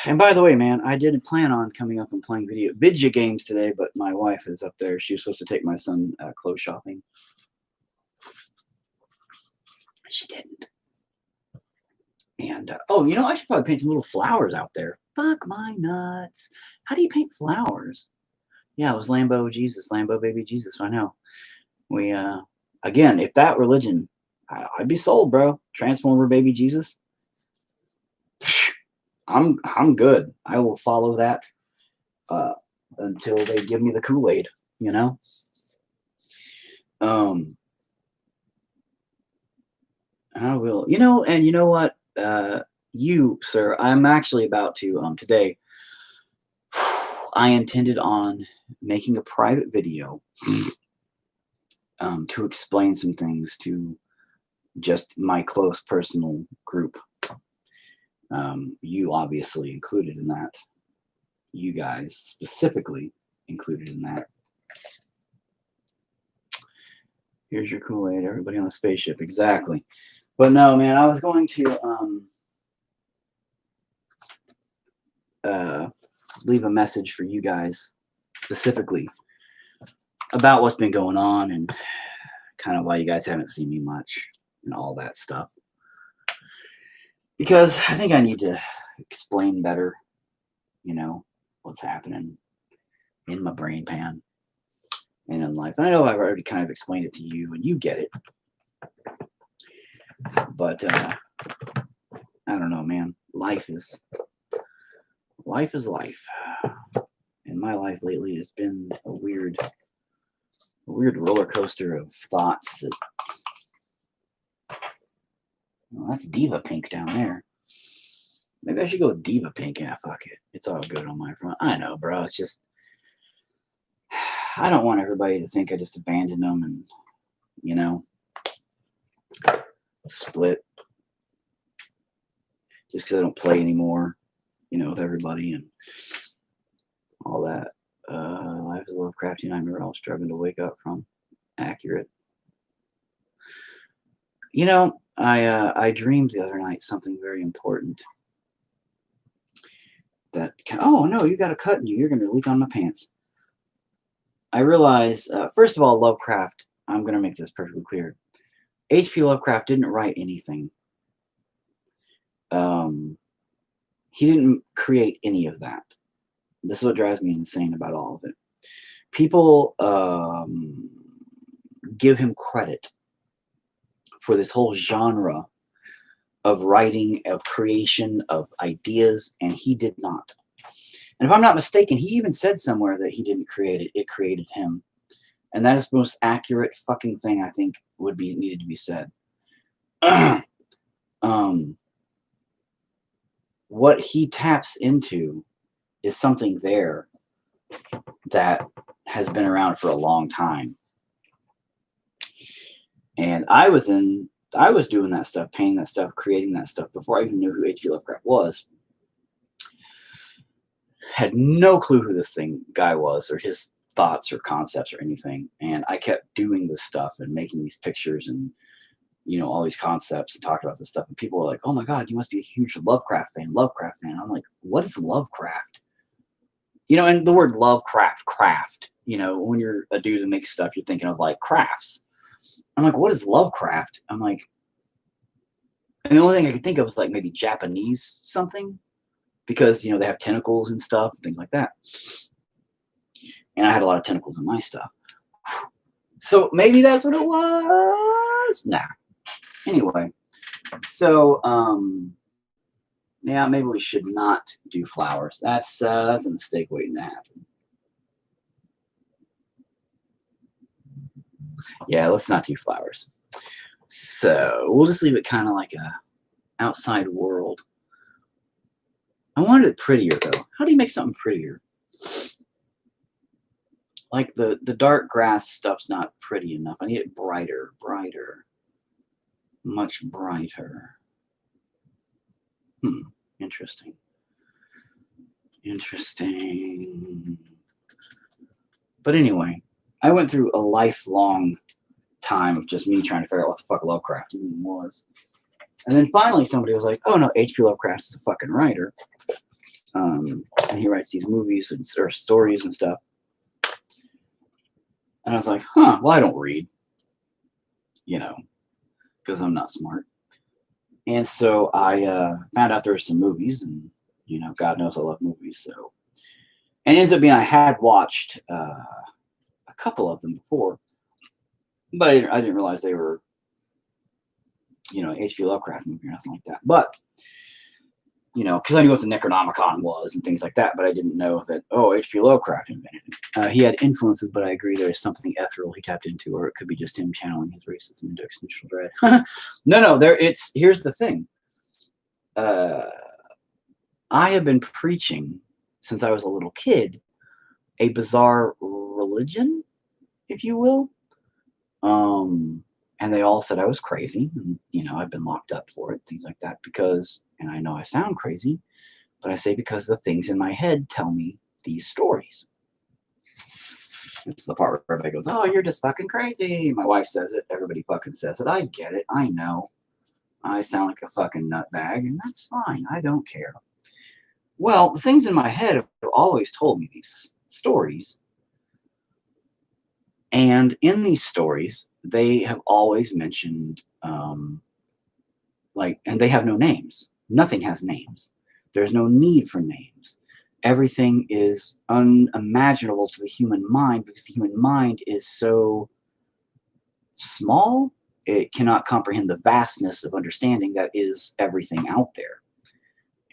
And by the way, man, I didn't plan on coming up and playing video games today, but my wife is up there. She was supposed to take my son clothes shopping. She didn't. And oh, you know, I should probably paint some little flowers out there. Fuck my nuts. How do you paint flowers? Yeah, it was Lambo Jesus, Lambo baby Jesus. I know. We again, if that religion, I'd be sold, bro. Transformer baby Jesus. I'm good. I will follow that until they give me the Kool-Aid, you know. I will, you know, and you know what, you sir, I'm actually about to today. I intended on making a private video to explain some things to just my close personal group. You obviously included in that. You guys specifically included in that. Here's your Kool-Aid, everybody on the spaceship. Exactly. But no, man, I was going to leave a message for you guys specifically about what's been going on and kind of why you guys haven't seen me much and all that stuff. Because I think I need to explain better, you know, what's happening in my brain pan and in life. And I know I've already kind of explained it to you and you get it. But I don't know, man. Life is life. And my life lately has been a weird roller coaster of thoughts that, well, that's Diva Pink down there. Maybe I should go with Diva Pink. Yeah, fuck it. It's all good on my front. I know, bro. It's just, I don't want everybody to think I just abandoned them and, you know, split just because I don't play anymore, you know, with everybody and all that. Life is a Lovecraftian nightmare all struggling to wake up from. Accurate. You know, I dreamed the other night something very important that, oh no, you got a cut in you. You're going to leak on my pants. I realize, first of all, Lovecraft, I'm going to make this perfectly clear. H.P. Lovecraft didn't write anything. He didn't create any of that. This is what drives me insane about all of it. People give him credit for this whole genre of writing, of creation, of ideas, and he did not. And if I'm not mistaken, he even said somewhere that he didn't create it, it created him. And that is the most accurate fucking thing I think would be needed to be said. What he taps into is something there that has been around for a long time. And I was doing that stuff, painting that stuff, creating that stuff before I even knew who H.P. Lovecraft was. Had no clue who this guy was, or his thoughts or concepts or anything. And I kept doing this stuff and making these pictures and, you know, all these concepts and talking about this stuff. And people were like, oh my God, you must be a huge Lovecraft fan. I'm like, what is Lovecraft? You know, and the word Lovecraft, craft, you know, when you're a dude who makes stuff, you're thinking of like crafts. I'm like, what is Lovecraft? I'm like, and the only thing I could think of was like maybe Japanese something, because, you know, they have tentacles and stuff, and things like that. And I had a lot of tentacles in my stuff. So maybe that's what it was. Nah. Anyway, so yeah, maybe we should not do flowers. That's a mistake waiting to happen. Yeah, let's not do flowers. So we'll just leave it kind of like a outside world. I wanted it prettier though. How do you make something prettier? Like the dark grass stuff's not pretty enough. I need it brighter, much brighter. Interesting. But anyway, I went through a lifelong time of just me trying to figure out what the fuck Lovecraft even was. And then finally somebody was like, oh no, H.P. Lovecraft is a fucking writer. And he writes these movies or stories and stuff. And I was like, huh, well, I don't read, you know, because I'm not smart. And so I found out there were some movies, and, you know, God knows I love movies. So, and it ends up being I had watched a couple of them before, but I didn't realize they were, you know, H.P. Lovecraft movie or nothing like that. But, you know, because I knew what the Necronomicon was and things like that, but I didn't know that, oh, H.P. Lovecraft invented it. He had influences, but I agree there is something ethereal he tapped into, or it could be just him channeling his racism into existential dread. No, here's the thing. I have been preaching since I was a little kid a bizarre religion, if you will. And they all said I was crazy. And, you know, I've been locked up for it, things like that, because, and I know I sound crazy, but I say because the things in my head tell me these stories. It's the part where everybody goes, oh, you're just fucking crazy. My wife says it. Everybody fucking says it. I get it. I know. I sound like a fucking nutbag, and that's fine. I don't care. Well, the things in my head have always told me these stories. And in these stories, they have always mentioned, and they have no names. Nothing has names. There's no need for names. Everything is unimaginable to the human mind because the human mind is so small, it cannot comprehend the vastness of understanding that is everything out there.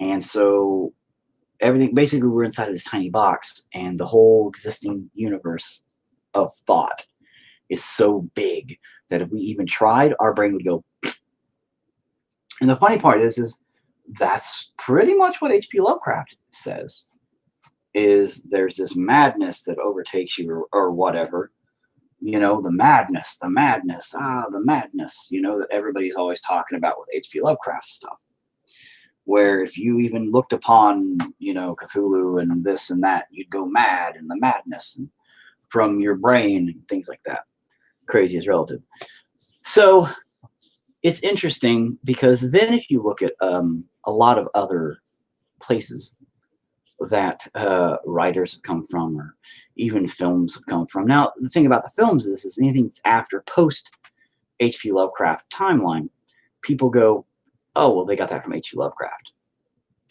And so everything, basically we're inside of this tiny box, and the whole existing universe of thought is so big that if we even tried, our brain would go. And the funny part is that's pretty much what H.P. Lovecraft says, is there's this madness that overtakes you or whatever, you know, the madness, the madness, you know, that everybody's always talking about with H.P. Lovecraft stuff. Where if you even looked upon, you know, Cthulhu and this and that, you'd go mad, and the madness and from your brain and things like that. Crazy is relative. So it's interesting because then if you look at a lot of other places, that writers have come from, or even films have come from. Now, the thing about the films is anything that's after post H.P. Lovecraft timeline, people go, oh, well, they got that from H.P. Lovecraft.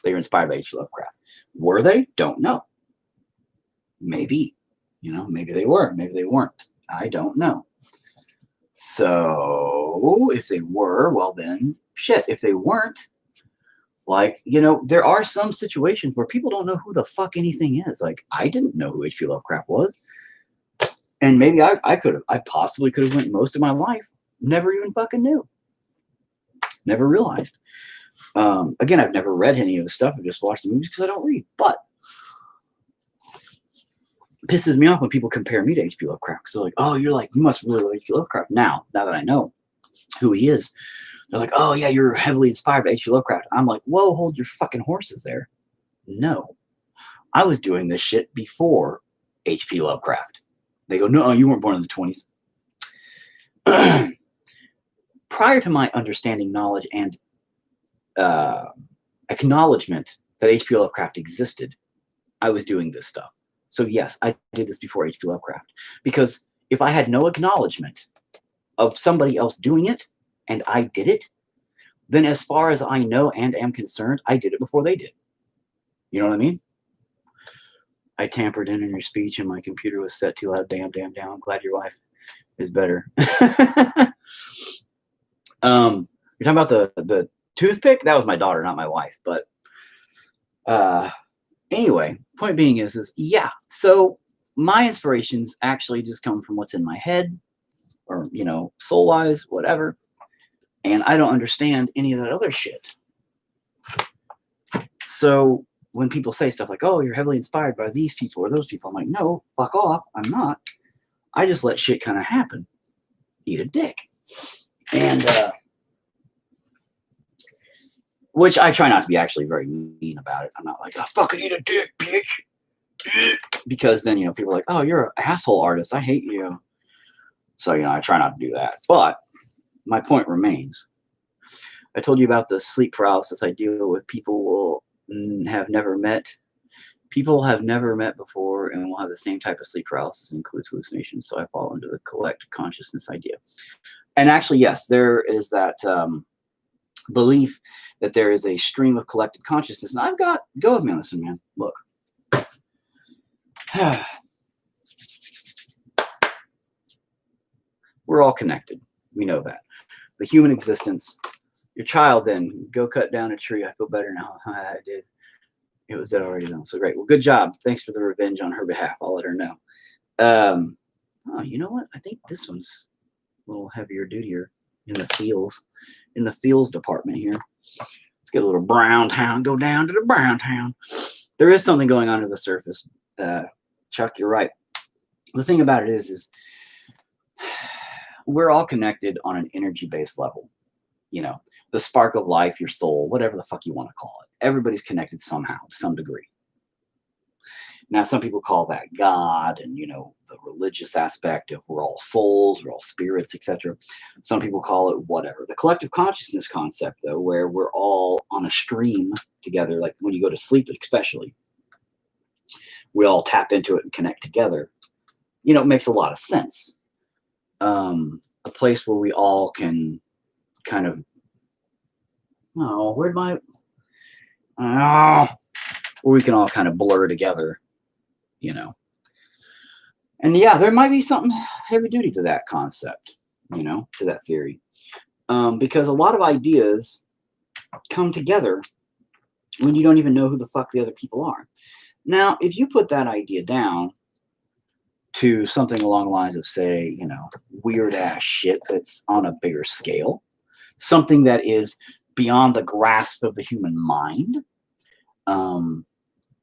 They were inspired by H.P. Lovecraft. Were they? Don't know. Maybe. Maybe they were. Maybe they weren't. I don't know. So if they were, well then, shit. If they weren't, like, there are some situations where people don't know who the fuck anything is. Like, I didn't know who H.P. Lovecraft was. And maybe I possibly could have went most of my life, never even fucking knew. Never realized. Again, I've never read any of the stuff. I've just watched the movies because I don't read. But it pisses me off when people compare me to H.P. Lovecraft, because they're like, oh, you must really love H.P. Lovecraft. Now that I know who he is, they're like, oh, yeah, you're heavily inspired by H.P. Lovecraft. I'm like, whoa, hold your fucking horses there. No. I was doing this shit before H.P. Lovecraft. They go, no, you weren't born in the 20s. Prior to my understanding, knowledge, and acknowledgement that H.P. Lovecraft existed, I was doing this stuff. So yes, I did this before H.P. Lovecraft. Because if I had no acknowledgement of somebody else doing it, and I did it, then as far as I know and am concerned, I did it before they did. You know what I mean? I tampered in your speech and my computer was set too loud. Damn. I'm glad your wife is better. You're talking about the toothpick? That was my daughter, not my wife. But anyway, point being is yeah. So my inspirations actually just come from what's in my head, or soul-wise, whatever. And I don't understand any of that other shit. So when people say stuff like, oh, you're heavily inspired by these people or those people, I'm like, no, fuck off. I'm not. I just let shit kind of happen. Eat a dick. And which I try not to be actually very mean about it. I'm not like, oh, fucking eat a dick, bitch. Because then, people are like, oh, you're an asshole artist. I hate you. So, I try not to do that. But my point remains. I told you about the sleep paralysis I deal with. People have never met before and will have the same type of sleep paralysis, includes hallucinations. So I fall into the collective consciousness idea. And actually, yes, there is that belief that there is a stream of collective consciousness. And go with me on this one, man. Look. We're all connected. We know that. The human existence. Your child, then, go cut down a tree. I feel better now. I did. It was dead already, though. So great. Well, good job. Thanks for the revenge on her behalf. I'll let her know. Oh, you know what? I think this one's a little heavier dutier in the feels department here. Let's get a little brown town. Go down to the brown town. There is something going on under the surface. Chuck, you're right. The thing about it is we're all connected on an energy-based level. The spark of life, your soul, whatever the fuck you want to call it. Everybody's connected somehow, to some degree. Now, some people call that God and, the religious aspect of we're all souls, we're all spirits, etc. Some people call it whatever. The collective consciousness concept, though, where we're all on a stream together, like when you go to sleep especially, we all tap into it and connect together, it makes a lot of sense. A place where we all can kind of, where we can all kind of blur together, And yeah, there might be something heavy duty to that concept, to that theory. Because a lot of ideas come together when you don't even know who the fuck the other people are. Now, if you put that idea down to something along the lines of, say, weird ass shit that's on a bigger scale, something that is beyond the grasp of the human mind.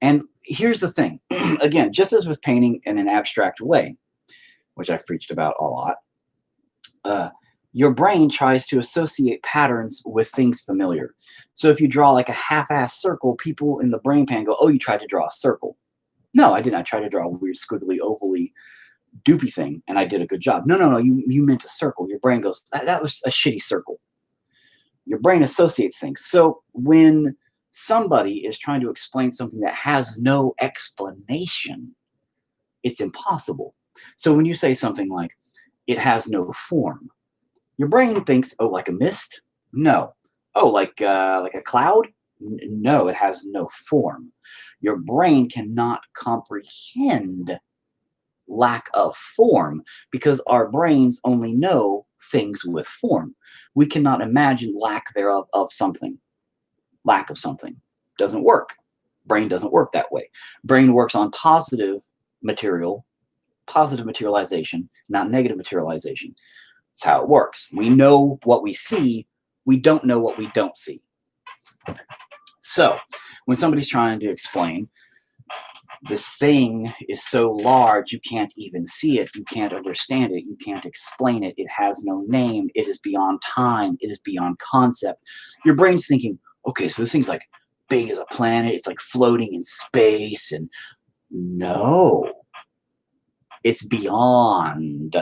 And here's the thing. Again, just as with painting in an abstract way, which I've preached about a lot, your brain tries to associate patterns with things familiar. So if you draw like a half-ass circle, people in the brain pan go, oh, you tried to draw a circle. No, I didn't. I tried to draw a weird, squiggly, ovally, doopy thing, and I did a good job. No, you meant a circle. Your brain goes, that was a shitty circle. Your brain associates things. So when somebody is trying to explain something that has no explanation, it's impossible. So when you say something like, it has no form, your brain thinks, oh, like a mist? No. Oh, like a cloud? No, it has no form. Your brain cannot comprehend lack of form because our brains only know things with form. We cannot imagine lack thereof of something. Lack of something doesn't work. Brain doesn't work that way. Brain works on positive material, positive materialization, not negative materialization. That's how it works. We know what we see. We don't know what we don't see. So when somebody's trying to explain this thing is so large you can't even see it, you can't understand it, you can't explain it, it has no name, it is beyond time, it is beyond concept, your brain's thinking, okay, so this thing's like big as a planet, it's like floating in space, and no, it's beyond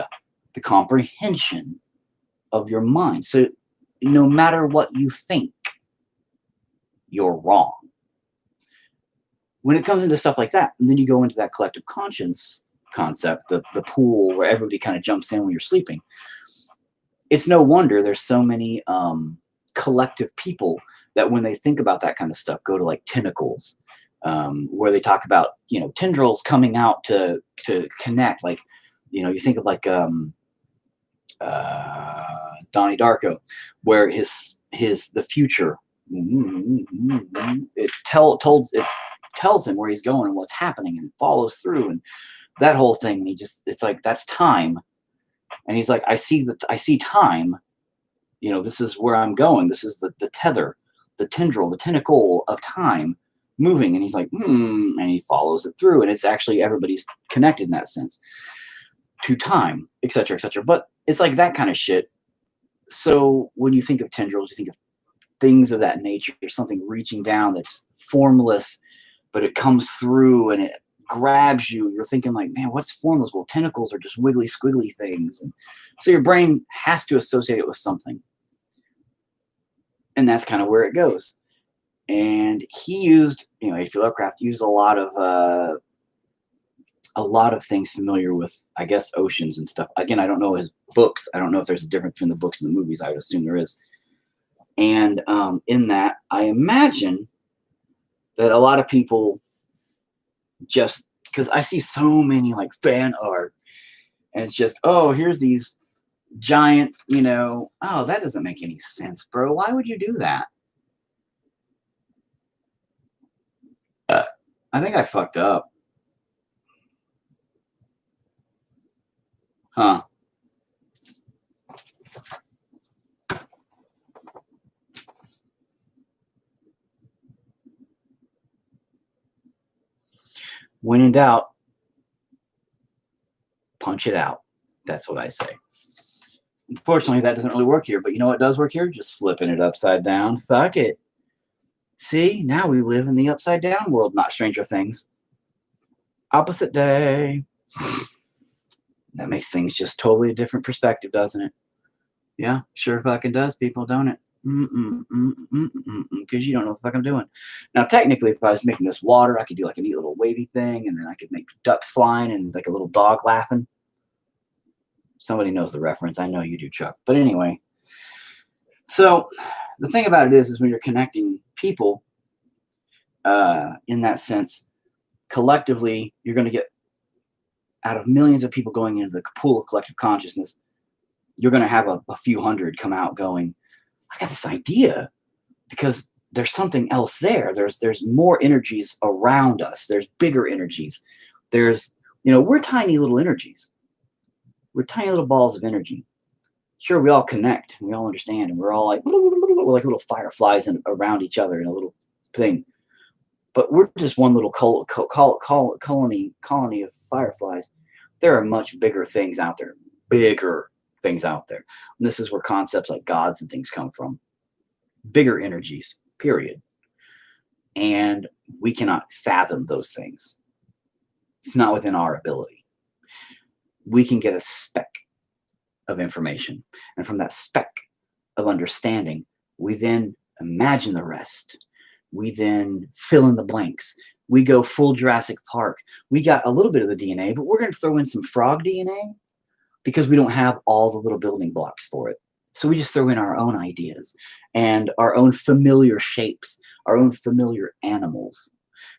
the comprehension of your mind. So no matter what you think, you're wrong. When it comes into stuff like that, and then you go into that collective conscience concept, the pool where everybody kind of jumps in when you're sleeping, it's no wonder there's so many collective people that when they think about that kind of stuff go to like tentacles, where they talk about, you know, tendrils coming out to connect. Like, you know, you think of like Donnie Darko, where the future, it tells him where he's going and what's happening and follows through and that whole thing. And it's like, that's time. And he's like, I see time, you know, this is where I'm going. This is the tether, the tendril, the tentacle of time moving. And he's like, and he follows it through. And it's actually, everybody's connected in that sense to time, etc., etc. But it's like that kind of shit. So when you think of tendrils, you think of things of that nature, something reaching down that's formless, but it comes through and it grabs you. You're thinking like, man, what's formless? Well, tentacles are just wiggly, squiggly things. And so your brain has to associate it with something. And that's kind of where it goes. And he used, you know, H.P. Lovecraft used a lot of things familiar with, I guess, oceans and stuff. Again, I don't know his books. I don't know if there's a difference between the books and the movies. I would assume there is. And in that, I imagine that a lot of people just, because I see so many like fan art, and it's just, oh, here's these giant, you know, oh, that doesn't make any sense, bro. Why would you do that? I think I fucked up. Huh. When in doubt, punch it out. That's what I say. Unfortunately, that doesn't really work here, but you know what does work here? Just flipping it upside down. Fuck it. See, now we live in the upside down world, not Stranger Things. Opposite day. That makes things just totally a different perspective, doesn't it? Yeah, sure fucking does, people, don't it? Because you don't know what the fuck I'm doing. Now, technically, if I was making this water, I could do like a neat little wavy thing, and then I could make ducks flying and like a little dog laughing. Somebody knows the reference. I know you do, Chuck. But anyway, so the thing about it is when you're connecting people in that sense, collectively, you're going to get, out of millions of people going into the pool of collective consciousness, you're going to have a few hundred come out going, I got this idea, because there's something else there. There's more energies around us. There's bigger energies. There's, you know, we're tiny little energies. We're tiny little balls of energy. Sure, we all connect. We all understand. And we're all like, we're like little fireflies around each other in a little thing. But we're just one little colony of fireflies. There are much bigger things out there. Bigger things out there. And this is where concepts like gods and things come from. Bigger energies, period. And we cannot fathom those things. It's not within our ability. We can get a speck of information. And from that speck of understanding, we then imagine the rest. We then fill in the blanks. We go full Jurassic Park. We got a little bit of the DNA, but we're going to throw in some frog DNA because we don't have all the little building blocks for it. So we just throw in our own ideas and our own familiar shapes, our own familiar animals.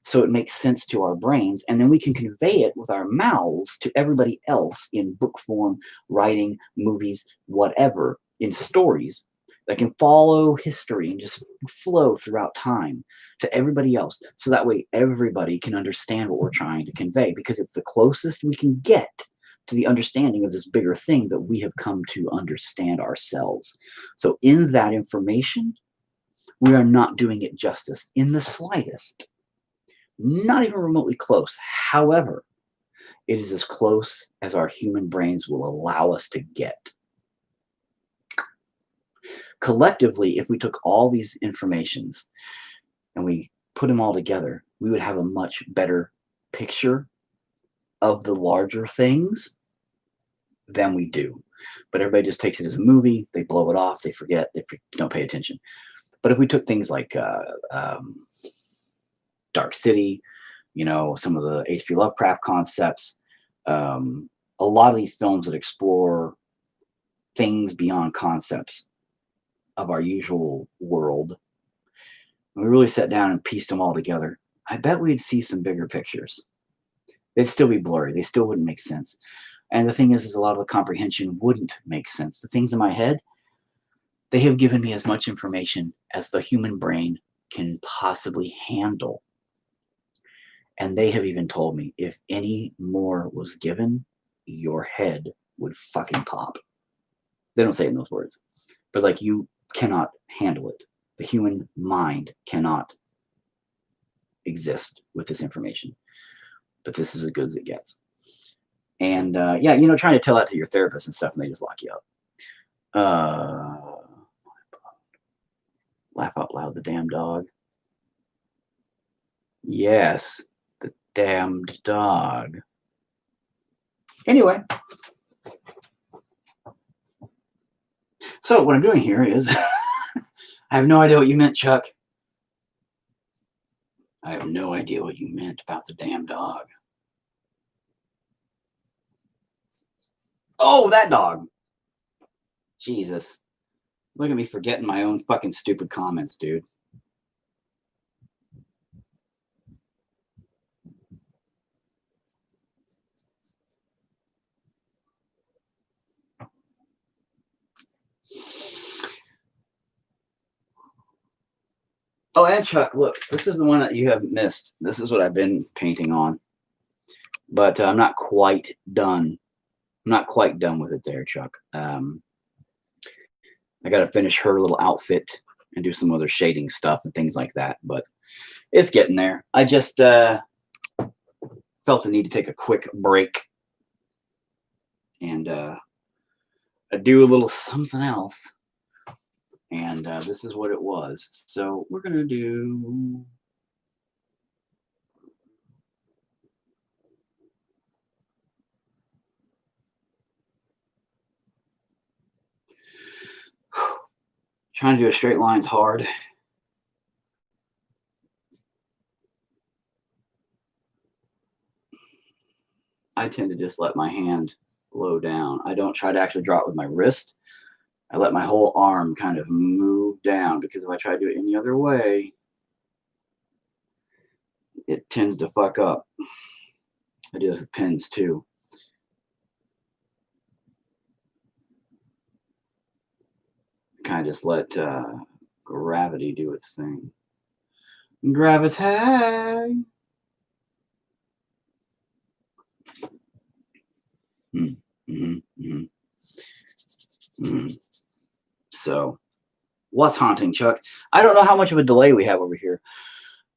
So it makes sense to our brains, and then we can convey it with our mouths to everybody else in book form, writing, movies, whatever, in stories that can follow history and just flow throughout time to everybody else. So that way everybody can understand what we're trying to convey, because it's the closest we can get to the understanding of this bigger thing that we have come to understand ourselves. So in that information, we are not doing it justice in the slightest, not even remotely close. However, it is as close as our human brains will allow us to get. Collectively, if we took all these informations and we put them all together, we would have a much better picture of the larger things than we do. But everybody just takes it as a movie, they blow it off, they forget, they don't pay attention. But if we took things like Dark City, some of the H.P. Lovecraft concepts, a lot of these films that explore things beyond concepts of our usual world, and we really sat down and pieced them all together, I bet we'd see some bigger pictures. They'd still be blurry. They still wouldn't make sense. And the thing is a lot of the comprehension wouldn't make sense. The things in my head, they have given me as much information as the human brain can possibly handle. And they have even told me if any more was given, your head would fucking pop. They don't say it in those words, but like, you cannot handle it. The human mind cannot exist with this information. But this is as good as it gets. And yeah, trying to tell that to your therapist and stuff, and they just lock you up. Laugh out loud, the damn dog. Yes, the damned dog. Anyway, so what I'm doing here is I have no idea what you meant, Chuck. I have no idea what you meant about the damn dog. Oh, that dog. Jesus. Look at me forgetting my own fucking stupid comments, dude. Oh, and Chuck, look, this is the one that you have missed. This is what I've been painting on. But I'm not quite done. I'm not quite done with it there, Chuck. I got to finish her little outfit and do some other shading stuff and things like that. But it's getting there. I just felt the need to take a quick break and do a little something else. And this is what it was. So we're going to do... Trying to do a straight line's hard. I tend to just let my hand flow down. I don't try to actually draw it with my wrist. I let my whole arm kind of move down, because if I try to do it any other way, it tends to fuck up. I do this with pens too. Kind of just let gravity do its thing. Gravity. So, what's haunting, Chuck? I don't know how much of a delay we have over here.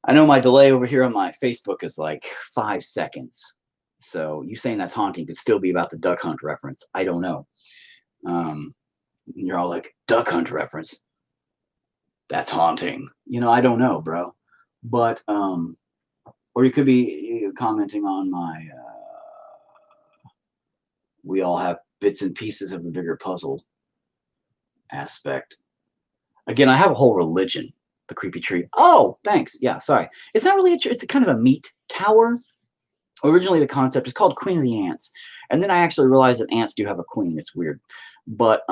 I know my delay over here on my Facebook is like 5 seconds. So you saying that's haunting could still be about the duck hunt reference. I don't know. You're all like, duck hunt reference? That's haunting. I don't know, bro. But, or you could be commenting on my, we all have bits and pieces of the bigger puzzle aspect. Again, I have a whole religion the creepy tree. Oh, thanks. Yeah, sorry. It's not really a tree. It's a kind of a meat tower. Originally, the concept is called Queen of the Ants. And then I actually realized that ants do have a queen. It's weird. But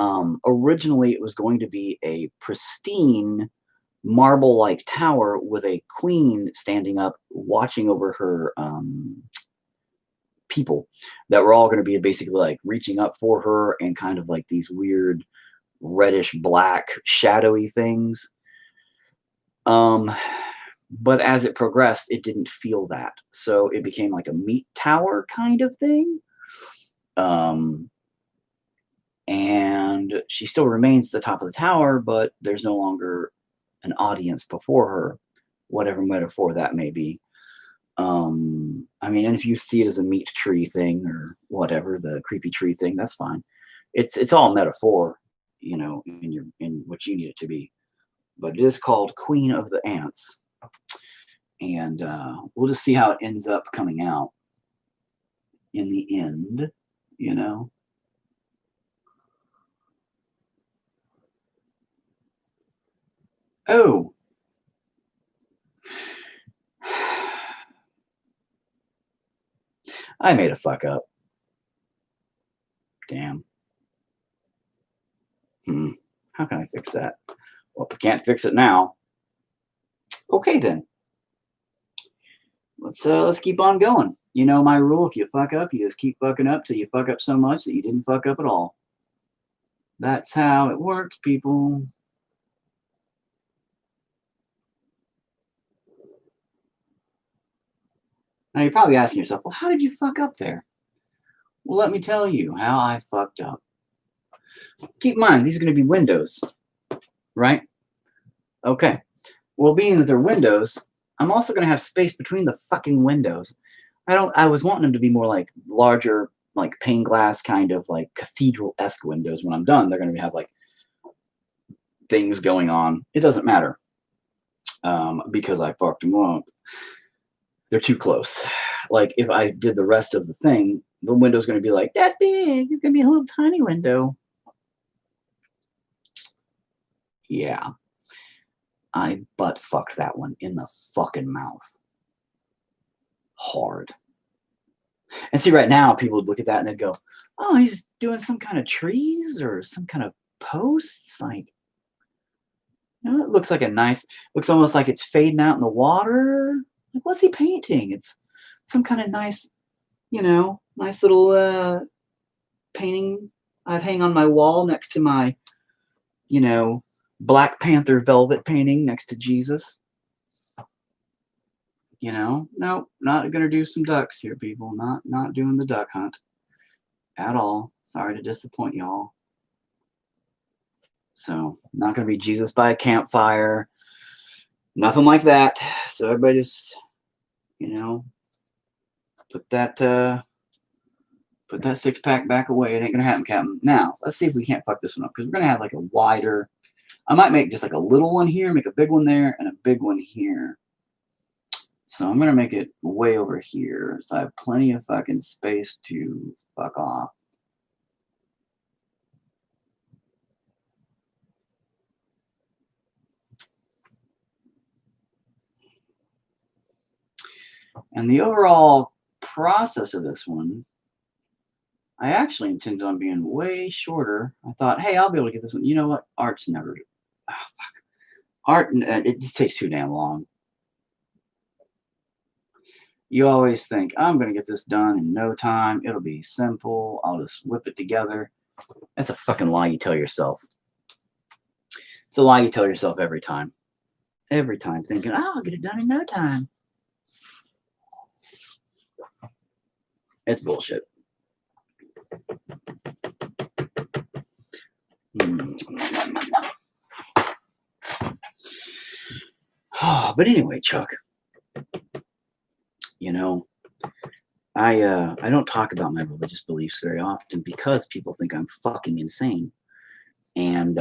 originally, it was going to be a pristine marble-like tower with a queen standing up watching over her people that were all going to be basically like reaching up for her and kind of like these weird reddish black shadowy things. But as it progressed, it didn't feel that. So it became like a meat tower kind of thing. And she still remains the top of the tower, but there's no longer an audience before her, whatever metaphor that may be. I mean, and if you see it as a meat tree thing or whatever, the creepy tree thing, that's fine. It's all metaphor, you know, in what you need it to be. But it is called Queen of the Ants. And we'll just see how it ends up coming out in the end, you know. Oh. I made a fuck up. Damn. How can I fix that? Well, if I can't fix it now, okay then. Let's keep on going. You know my rule: if you fuck up, you just keep fucking up till you fuck up so much that you didn't fuck up at all. That's how it works, people. Now you're probably asking yourself, well, how did you fuck up there? Well, let me tell you how I fucked up. Keep in mind, these are going to be windows, right? Okay. Well, being that they're windows, I'm also going to have space between the fucking windows. I was wanting them to be more like larger, like pane glass kind of like cathedral-esque windows. When I'm done, they're going to have like things going on. It doesn't matter because I fucked them up. They're too close. Like if I did the rest of the thing, the window's going to be like that big. It's going to be a little tiny window. Yeah. I butt fucked that one in the fucking mouth. Hard. And see, right now, people would look at that and they'd go, oh, he's doing some kind of trees or some kind of posts. Like, you know, it looks like looks almost like it's fading out in the water. Like, what's he painting? It's some kind of nice, you know, nice little painting I'd hang on my wall next to my, you know, Black Panther velvet painting next to Jesus. You know, nope, not gonna do some ducks here, people. Not doing the duck hunt at all. Sorry to disappoint y'all. So not gonna be Jesus by a campfire, nothing like that. So everybody just, you know, put that 6-pack back away. It ain't gonna happen, Captain. Now let's see if we can't fuck this one up because we're gonna have like a wider. I might make just like a little one here, make a big one there, and a big one here. So I'm going to make it way over here. So I have plenty of fucking space to fuck off. And the overall process of this one, I actually intended on being way shorter. I thought, hey, I'll be able to get this one. You know what? Art's never. Oh, fuck. Art, it just takes too damn long. You always think, I'm going to get this done in no time. It'll be simple. I'll just whip it together. That's a fucking lie you tell yourself. It's a lie you tell yourself every time. Every time thinking, oh, I'll get it done in no time. It's bullshit. But anyway, Chuck, you know, I don't talk about my religious beliefs very often because people think I'm fucking insane. And,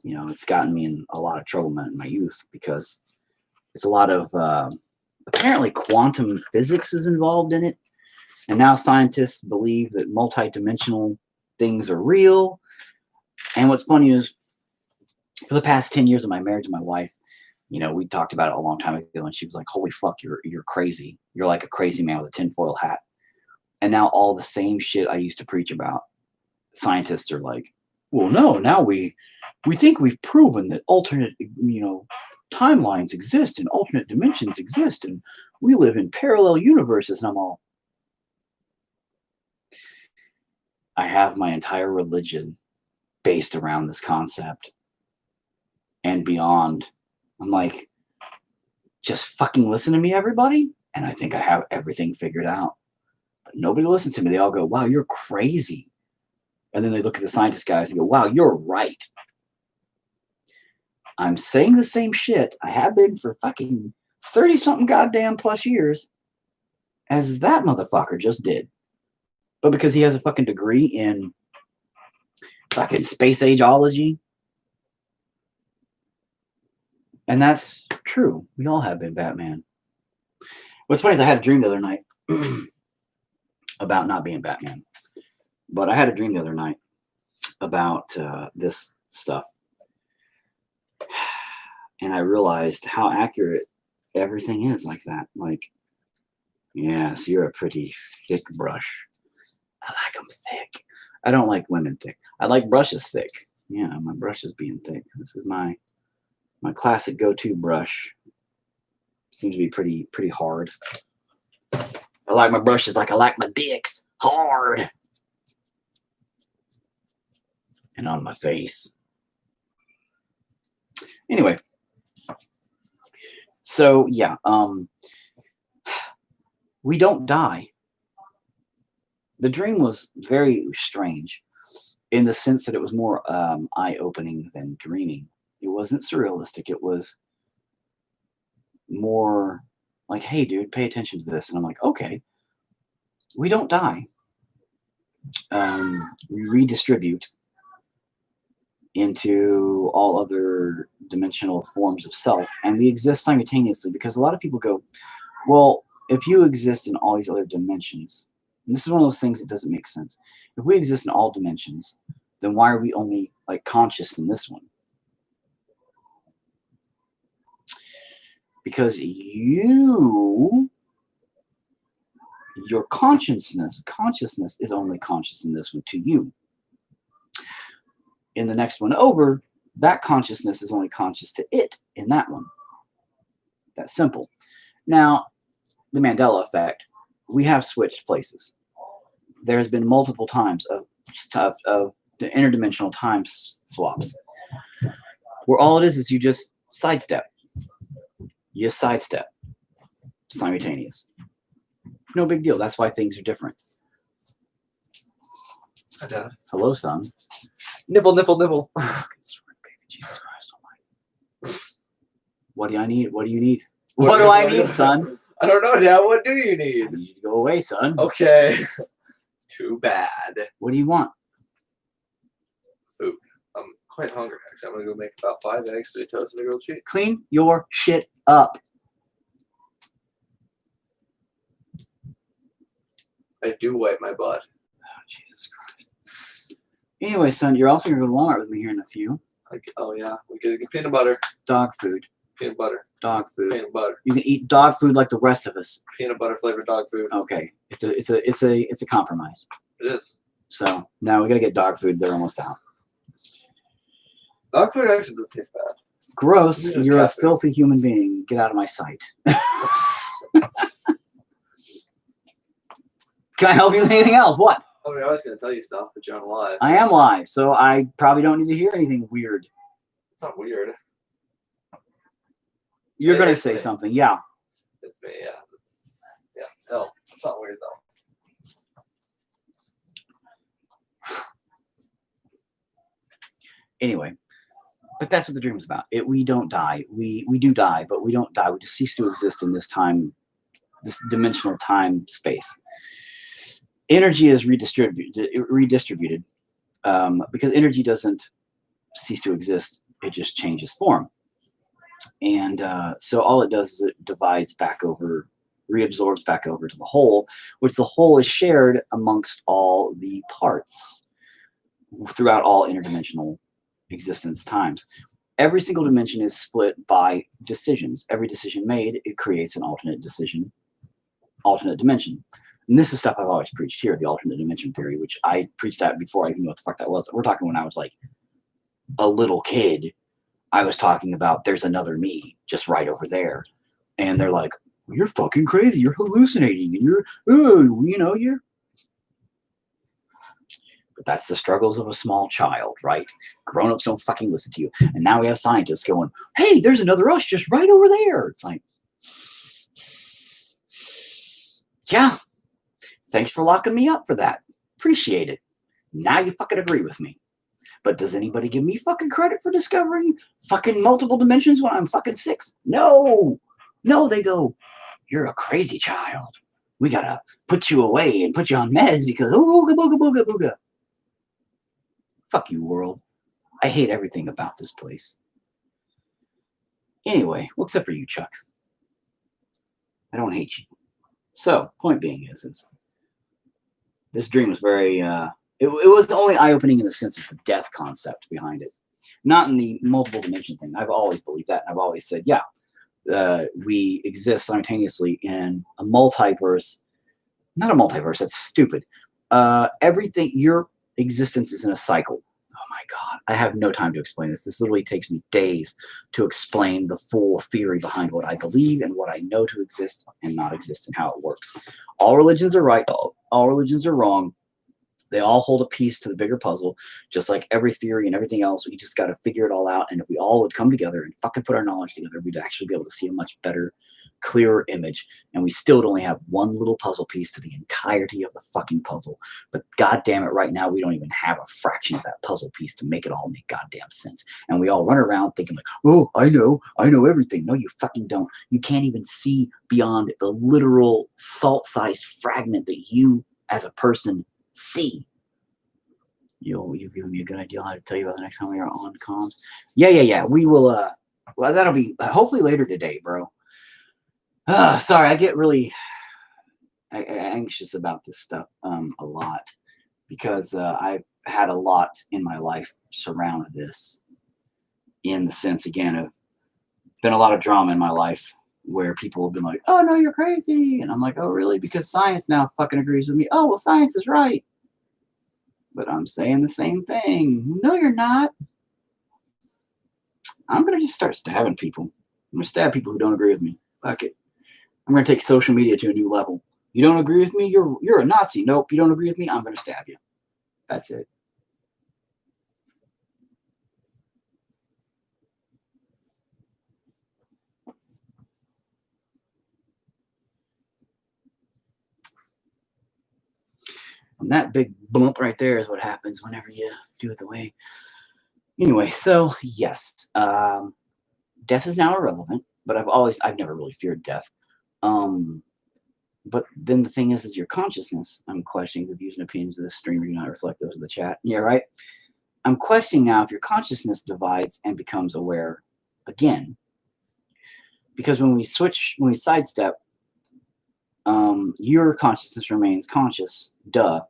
you know, it's gotten me in a lot of trouble in my youth because it's a lot of, apparently quantum physics is involved in it. And now scientists believe that multidimensional things are real. And what's funny is For the past 10 years of my marriage to my wife, you know, we talked about it a long time ago, and she was like, "Holy fuck, you're crazy. You're like a crazy man with a tinfoil hat." And now all the same shit I used to preach about, scientists are like, "Well, no, now we think we've proven that alternate, you know, timelines exist and alternate dimensions exist, and we live in parallel universes." And I'm all, I have my entire religion based around this concept and beyond. I'm like, just fucking listen to me, everybody. And I think I have everything figured out. But nobody listens to me. They all go, "Wow, you're crazy." And then they look at the scientist guys and go, "Wow, you're right." I'm saying the same shit I have been for fucking 30 something goddamn plus years as that motherfucker just did. But because he has a fucking degree in fucking space ageology. And that's true. We all have been Batman. What's funny is I had a dream the other night about not being Batman. But I had a dream the other night about this stuff. And I realized how accurate everything is like that. Like, yes, you're a pretty thick brush. I like them thick. I don't like women thick. I like brushes thick. Yeah, my brush is being thick. This is my classic go-to brush. Seems to be pretty hard. I like my brushes like I like my dicks. Hard. And on my face. Anyway. So yeah, we don't die. The dream was very strange in the sense that it was more eye-opening than dreaming. It wasn't surrealistic. It was more like, "Hey, dude, pay attention to this." And I'm like, okay, we don't die. We redistribute into all other dimensional forms of self, and we exist simultaneously. Because a lot of people go, well, if you exist in all these other dimensions, and this is one of those things that doesn't make sense. If we exist in all dimensions, then why are we only like conscious in this one? Because your consciousness is only conscious in this one to you. In the next one over, that consciousness is only conscious to it in that one. That's simple. Now, the Mandela effect, we have switched places. There has been multiple times of the interdimensional time swaps, where all it is you just sidestep. You sidestep. Simultaneous. No big deal. That's why things are different. Hi, Dad. Hello, son. Nibble, nibble, nibble. Jesus Christ Almighty. What do I need? What do you need? What do I need, son? I don't know, Dad. What do you I need? need you to go away, son. Okay. Too bad. What do you want? Food. I'm quite hungry, actually. I'm going to go make about 5 eggs, 3 toast, and a grilled cheese. Clean your shit up. I do wipe my butt. Oh, Jesus Christ. Anyway, son, you're also going to go to Walmart with me here in a few. Like, oh, yeah. We get peanut butter. Dog food. Peanut butter. Dog food. Peanut butter. You can eat dog food like the rest of us. Peanut butter flavored dog food. Okay. It's a compromise. It is. So now we gotta get dog food. They're almost out. Dog food actually doesn't taste bad. Gross. It is You're a cat food. filthy human being. Get out of my sight. Can I help you with anything else? What? I mean, I was going to tell you stuff, but you're on live. I am live, so I probably don't need to hear anything weird. It's not weird. You're It gonna is say me. something, yeah. It's me, yeah. No, it's not weird, though. Anyway, but that's what the dream is about. We don't die. We do die, but we don't die. We just cease to exist in this time, this dimensional time space. Energy is redistributed because energy doesn't cease to exist. It just changes form. And so all it does is it divides back over, reabsorbs back over to the whole, which the whole is shared amongst all the parts throughout all interdimensional existence times. every single dimension is split by decisions. Every decision made, it creates an alternate decision, alternate dimension. And this is stuff I've always preached here, the alternate dimension theory, which I preached that before I even knew what the fuck that was. We're talking when I was like a little kid. I was talking about there's another me just right over there. And they're like, you're fucking crazy. You're hallucinating. And you're, oh, you know, you're. But that's the struggles of a small child, right? Grown-ups don't fucking listen to you. And now we have scientists going, hey, there's another us just right over there. It's like, yeah, thanks for locking me up for that. Appreciate it. Now you fucking agree with me. But does anybody give me fucking credit for discovering fucking multiple dimensions when I'm fucking 6? No. No, they go, you're a crazy child. We gotta put you away and put you on meds because ooga booga booga booga. Fuck you, world. I hate everything about this place. Anyway, well, except for you, Chuck. I don't hate you. So, point being is this dream was very, it was only eye-opening in the sense of the death concept behind it. Not in the multiple dimension thing. I've always believed that. I've always said, yeah, we exist simultaneously in a multiverse. Not a multiverse, that's stupid. Everything, your existence is in a cycle. Oh my God, I have no time to explain this. This literally takes me days to explain the full theory behind what I believe and what I know to exist and not exist and how it works. All religions are right, all religions are wrong. They all hold a piece to the bigger puzzle, just like every theory and everything else. We just got to figure it all out. And if we all would come together and fucking put our knowledge together, we'd actually be able to see a much better, clearer image. And we still would only have one little puzzle piece to the entirety of the fucking puzzle. But God damn it, right now, we don't even have a fraction of that puzzle piece to make it all make goddamn sense. And we all run around thinking like, oh, I know everything. No, you fucking don't. You can't even see beyond the literal salt-sized fragment that you as a person see. You've given me a good idea how to tell you about the next time we are on comms. Yeah. We will, well, that'll be hopefully later today, bro. Sorry, I get really anxious about this stuff a lot because I've had a lot in my life surround this in the sense, again, of been a lot of drama in my life where people have been like, oh, no, you're crazy. And I'm like, oh, really? Because science now fucking agrees with me. Oh, well, science is right. But I'm saying the same thing. No, you're not. I'm going to just start stabbing people. I'm going to stab people who don't agree with me. Fuck it. I'm going to take social media to a new level. You don't agree with me? You're a Nazi. Nope. You don't agree with me? I'm going to stab you. That's it. And that big bump right there is what happens whenever you do it the way. Anyway, so yes, death is now irrelevant, but I've never really feared death. But then the thing is your consciousness. I'm questioning the views and opinions of the streamer do not reflect those of the chat. Yeah, right. I'm questioning now if your consciousness divides and becomes aware again. Because when we sidestep, your consciousness remains conscious, duh.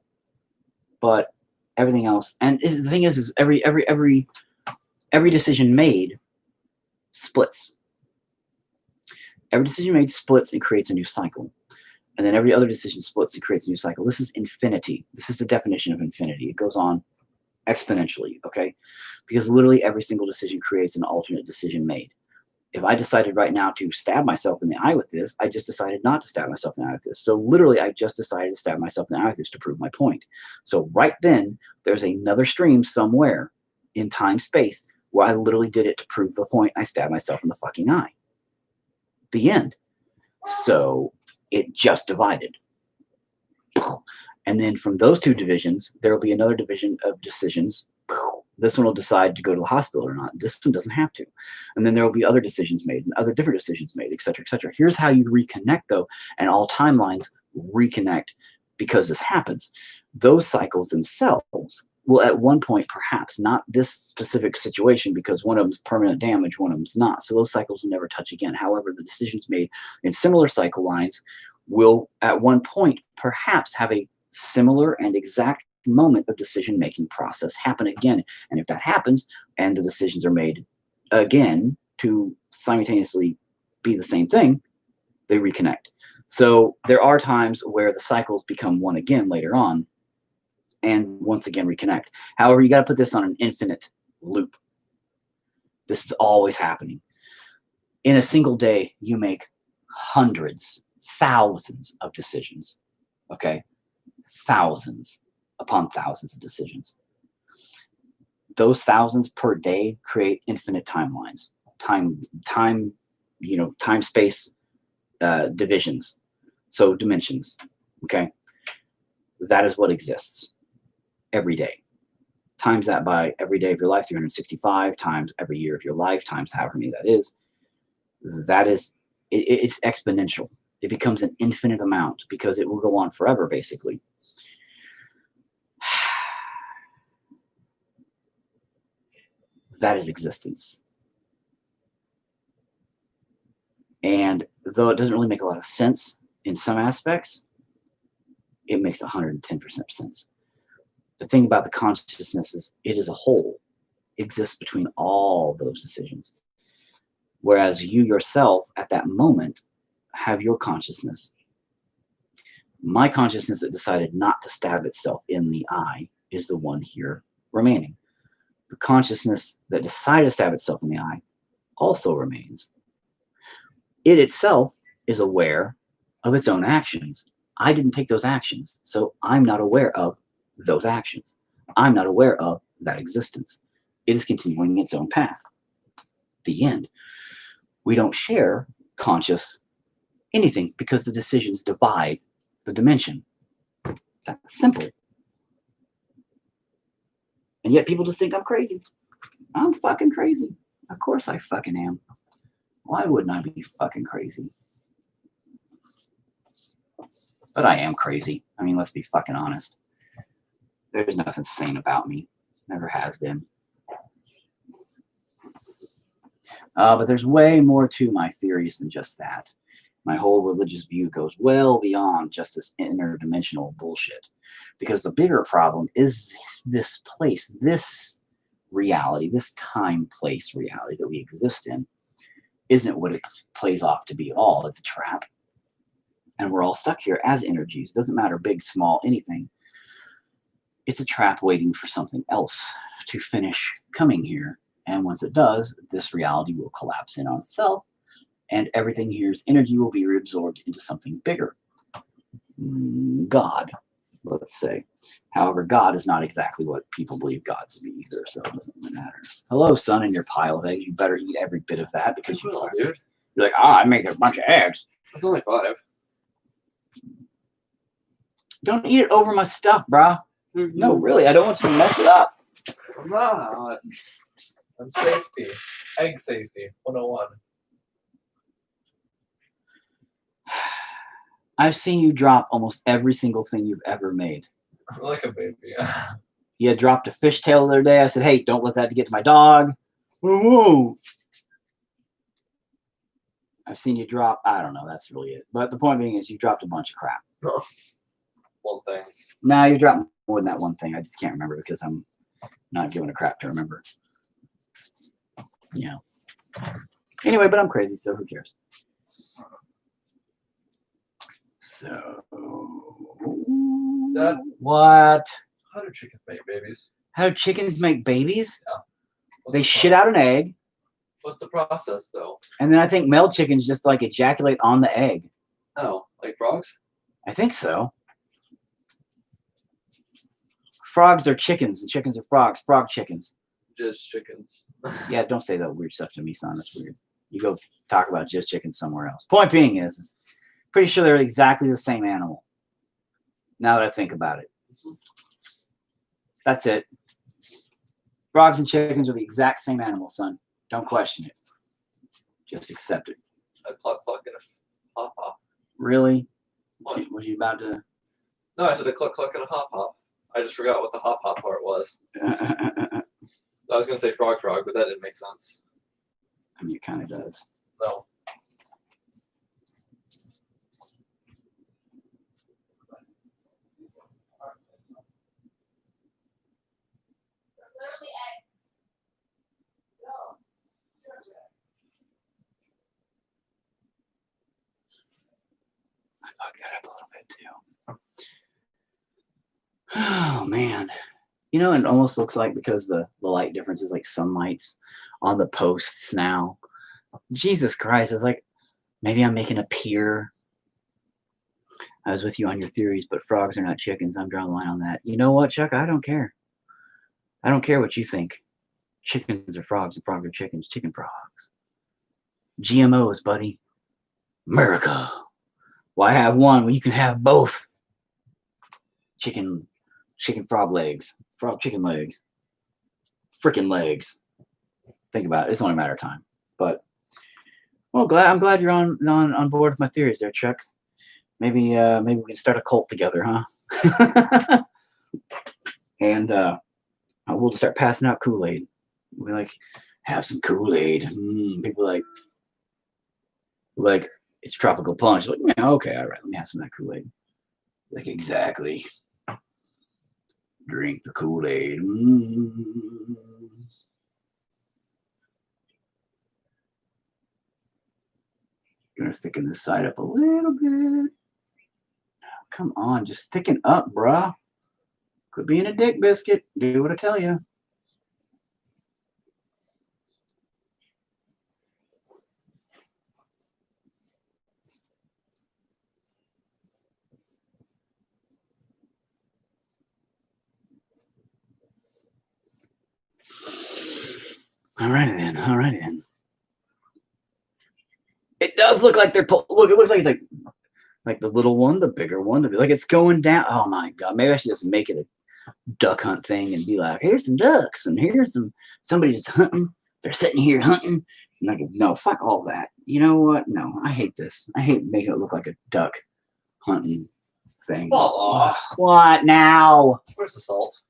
But everything else, and the thing is every decision made splits. Every decision made splits and creates a new cycle. And then every other decision splits and creates a new cycle. This is infinity. This is the definition of infinity. It goes on exponentially, okay? Because literally every single decision creates an alternate decision made. If I decided right now to stab myself in the eye with this, I just decided not to stab myself in the eye with this. So literally, I just decided to stab myself in the eye with this to prove my point. So right then, there's another stream somewhere in time space where I literally did it to prove the point. I stabbed myself in the fucking eye. The end. So it just divided. And then from those two divisions, there will be another division of decisions. This one will decide to go to the hospital or not. This one doesn't have to. And then there will be other decisions made and other different decisions made, et cetera, et cetera. Here's how you reconnect, though, and all timelines reconnect because this happens. Those cycles themselves will at one point, perhaps, not this specific situation because one of them's permanent damage, one of them's not. So those cycles will never touch again. However, the decisions made in similar cycle lines will at one point perhaps have a similar and exact moment of decision-making process happen again. And if that happens and the decisions are made again to simultaneously be the same thing, they reconnect. So there are times where the cycles become one again later on and once again reconnect. However, you got to put this on an infinite loop. This is always happening. In a single day, you make hundreds, thousands of decisions. Okay? Thousands upon thousands of decisions. Those thousands per day create infinite timelines. Time, space divisions. So dimensions. Okay? That is what exists every day. Times that by every day of your life, 365 times every year of your life, times however many that is. That is, it's exponential. It becomes an infinite amount because it will go on forever, basically. That is existence. And though it doesn't really make a lot of sense in some aspects, it makes 110% sense. The thing about the consciousness is it is a whole. It exists between all those decisions. Whereas you yourself at that moment have your consciousness. My consciousness that decided not to stab itself in the eye is the one here remaining. The consciousness that decided to stab itself in the eye also remains. It itself is aware of its own actions. I didn't take those actions, so I'm not aware of those actions. I'm not aware of that existence. It is continuing its own path. The end. We don't share conscious anything because the decisions divide the dimension. That's simple. And yet people just think I'm crazy. I'm fucking crazy. Of course I fucking am. Why wouldn't I be fucking crazy? But I am crazy. I mean, let's be fucking honest. There's nothing sane about me. Never has been. But there's way more to my theories than just that. My whole religious view goes well beyond just this interdimensional bullshit. Because the bigger problem is this place, this reality, this time-place reality that we exist in, isn't what it plays off to be at all. It's a trap. And we're all stuck here as energies. Doesn't matter, big, small, anything. It's a trap waiting for something else to finish coming here. And once it does, this reality will collapse in on itself, and everything here's energy will be reabsorbed into something bigger. God, let's say. However, God is not exactly what people believe God to be either, so it doesn't really matter. Hello, son, in your pile of eggs. You better eat every bit of that because you're like, I make a bunch of eggs. It's only 5. Don't eat it over my stuff, brah. No, really, I don't want you to mess it up. I'm not. I'm safety. Egg safety 101. I've seen you drop almost every single thing you've ever made. Like a baby. You had dropped a fishtail the other day. I said, hey, don't let that get to my dog. Woo-woo. I've seen you drop, I don't know, that's really it. But the point being is you dropped a bunch of crap. One thing. Nah, you dropped more than that one thing. I just can't remember because I'm not giving a crap to remember. Yeah. Anyway, but I'm crazy, so who cares? So, Dad, what? how do chickens make babies? How do chickens make babies? Yeah. They shit out an egg. What's the process, though? And then I think male chickens just like ejaculate on the egg. Oh, like frogs? I think so. Frogs are chickens and chickens are frogs. Frog chickens. Just chickens. Yeah, don't say that weird stuff to me, son. That's weird. You go talk about just chickens somewhere else. Point being is pretty sure they're exactly the same animal. Now that I think about it. That's it. Frogs and chickens are the exact same animal, son. Don't question it. Just accept it. A cluck cluck and a hop hop. Really? What? Was you about to? No, I said a cluck cluck and a hop hop. I just forgot what the hop hop part was. I was going to say frog frog, but that didn't make sense. I mean, it kind of does. No. Literally eggs. No. fuck that up a little bit too. Oh man. You know, it almost looks like because the light difference is like sunlight's on the posts now. Jesus Christ, it's like maybe I'm making a pier. I was with you on your theories, but frogs are not chickens. I'm drawing a line on that. You know what, Chuck? I don't care. I don't care what you think. Chickens are frogs and frogs are chickens. Chicken frogs. GMOs, buddy. America. Why have one when you can have both? Chicken frog legs. Frog chicken legs. Freaking legs. Think about it. It's only a matter of time. But well, I'm glad you're on board with my theories there, Chuck. Maybe we can start a cult together, huh? And we'll just start passing out Kool-Aid. We'll be like, have some Kool-Aid. People like it's tropical punch. Like, yeah, okay, all right, let me have some of that Kool-Aid. Like, exactly. Drink the Kool-Aid. Gonna thicken this side up a little bit. Come on, just thicken up, bruh. Quit being a dick biscuit. Do what I tell you. Alrighty then. It does look like they're look. It looks like it's like the little one, the bigger one, like it's going down. Oh my god! Maybe I should just make it a duck hunt thing and be like, here's some ducks and here's somebody just hunting. They're sitting here hunting. And like, no, fuck all that. You know what? No, I hate this. I hate making it look like a duck hunting thing. Oh, what now? where's the salt?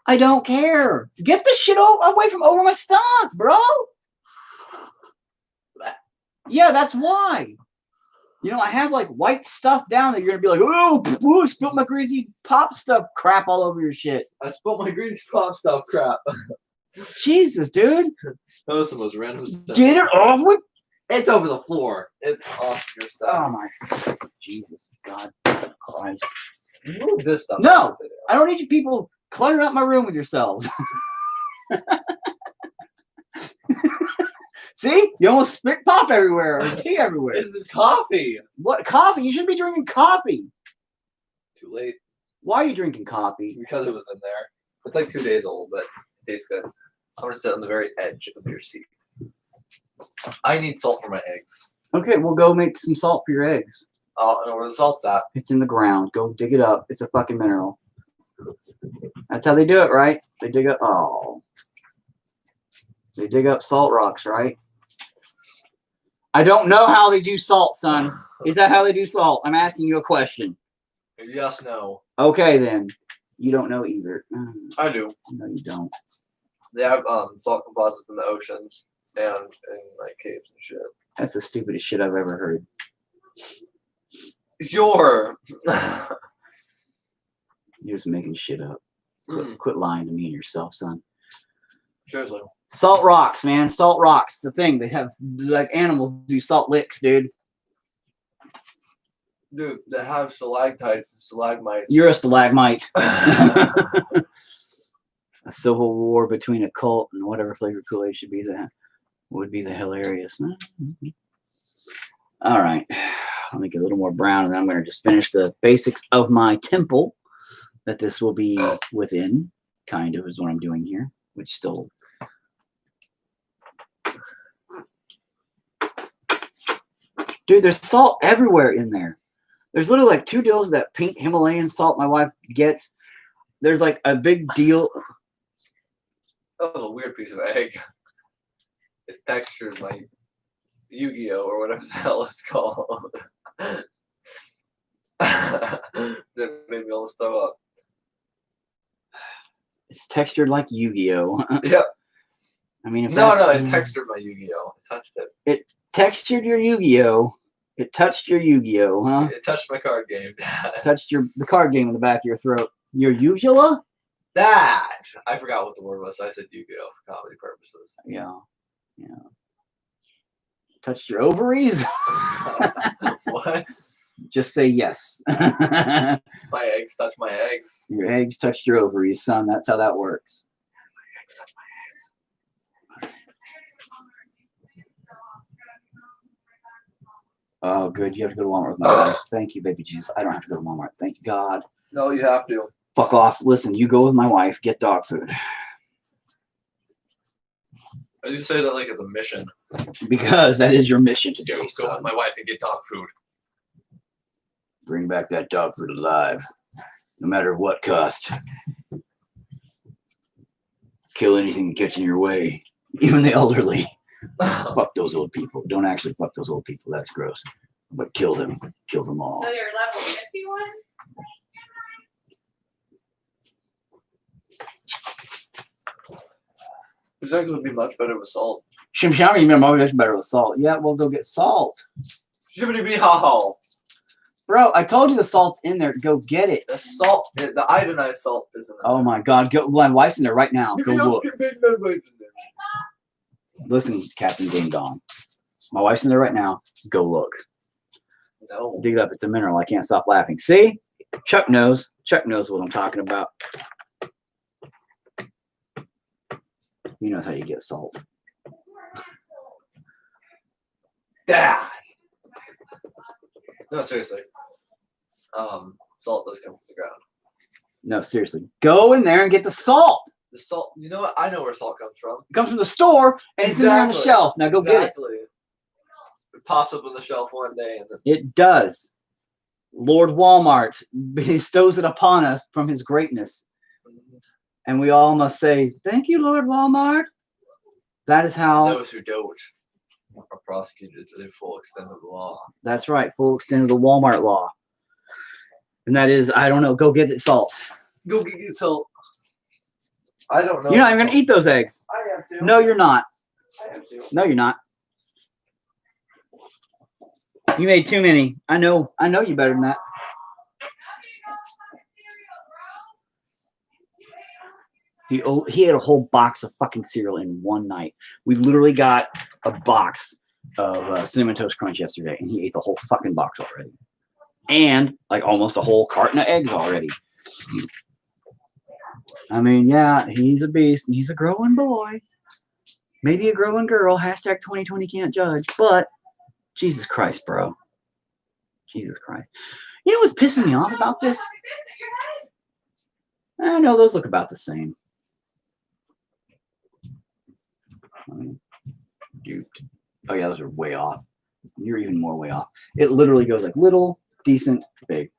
I don't care. Get the shit away from over my stomach, bro. Yeah, that's why. You know, I have like white stuff down there. You're gonna be like, oh, spilled my greasy pop stuff crap all over your shit. I spilled my greasy pop stuff crap. Jesus, dude. That was the most random stuff. Get it off with. It's over the floor. It's off your stuff. Oh my Jesus, God Christ. Move this stuff. No, I don't need you people cluttering up my room with yourselves. See? You almost spit pop everywhere or tea everywhere. This is coffee. What coffee? You shouldn't be drinking coffee. Too late. Why are you drinking coffee? Because it was in there. It's like 2 days old, but it tastes good. I'm gonna sit on the very edge of your seat. I need salt for my eggs. Okay, we'll go make some salt for your eggs. Oh, I know where the salt's at. It's in the ground. Go dig it up. It's a fucking mineral. That's how they do it, right? They dig up. Oh. They dig up salt rocks, right? I don't know how they do salt, son. Is that how they do salt? I'm asking you a question. Yes, no. Okay, then. You don't know either. I do. No, you don't. They have salt composites in the oceans and in like caves and shit. That's the stupidest shit I've ever heard. You're just making shit up. Quit lying to me and yourself, son. Seriously. Salt rocks, man. Salt rocks. The thing. They have, like, animals do salt licks, dude. Dude, they have stalactites and stalagmites. You're a stalagmite. A civil war between a cult and whatever flavor Kool-Aid should be that would be the hilarious. All right. I'll make it a little more brown, and then I'm going to just finish the basics of my temple that this will be within, kind of, is what I'm doing here, which still... Dude, there's salt everywhere in there. There's literally like 2 deals of that pink Himalayan salt my wife gets. There's like a big deal. That was a weird piece of egg. It textured like Yu-Gi-Oh! Or whatever the hell it's called. That made me almost throw up. It's textured like Yu-Gi-Oh! Yep. I mean, if no, it textured my Yu-Gi-Oh! It touched it. It textured your Yu-Gi-Oh! It touched your Yu-Gi-Oh! Huh? It touched my card game. Touched the card game in the back of your throat. Your uvula? That! I forgot what the word was. So I said Yu-Gi-Oh! For comedy purposes. Yeah. Touched your ovaries? What? Just say yes. My eggs touch my eggs. Your eggs touched your ovaries, son. That's how that works. My eggs touch my eggs. Oh, good. You have to go to Walmart with my wife. Thank you, baby Jesus. I don't have to go to Walmart. Thank you, God. No, you have to. Fuck off. Listen, you go with my wife. Get dog food. I do say that like it's a mission. Because that is your mission today, Go with son. my wife and get dog food. Bring back that dog food alive. No matter what cost. Kill anything that gets in your way. Even the elderly. Fuck those old people. Don't actually fuck those old people. That's gross. But kill them. Kill them all. So you're level 51? It's not going to be much better with salt. Shim Shami, remember, always better with salt. Yeah, we'll go get salt. Shibbity bee ha ha. Bro, I told you the salt's in there. Go get it. The salt, the iodized salt is in there. Oh my God. Go. My wife's in there right now. Go look. Look. Listen, Captain Ding Dong. My wife's in there right now. Go look. No. Dig it up. It's a mineral. I can't stop laughing. See? Chuck knows. Chuck knows what I'm talking about. He knows how you get salt. Dad. No, seriously. Salt does come from the ground. No, seriously. Go in there and get the salt. The salt, you know what? I know where salt comes from. It comes from the store and it's in there on the Exactly. shelf. Now go get it. It pops up on the shelf one day and then It does. Lord Walmart bestows it upon us from his greatness. And we all must say, thank you, Lord Walmart. That is how. those who don't are prosecuted to the full extent of the law. That's right. Full extent of the Walmart law. And that is, I don't know, go get it salt. Go get your salt. I don't know. You're not even going to eat those eggs. I have to. No, you're not. I have to. No, you're not. You made too many. I know you better than that. He had a whole box of fucking cereal in one night. We literally got a box of Cinnamon Toast Crunch yesterday, and he ate the whole fucking box already. And like almost a whole carton of eggs already. I mean, yeah, he's a beast, and he's a growing boy. Maybe a growing girl. Hashtag 2020 can't judge. But Jesus Christ, bro. Jesus Christ. You know what's pissing me off about this? I know those look about the same. Duped. Oh yeah, those are way off. You're even more way off. It literally goes like little, decent, big.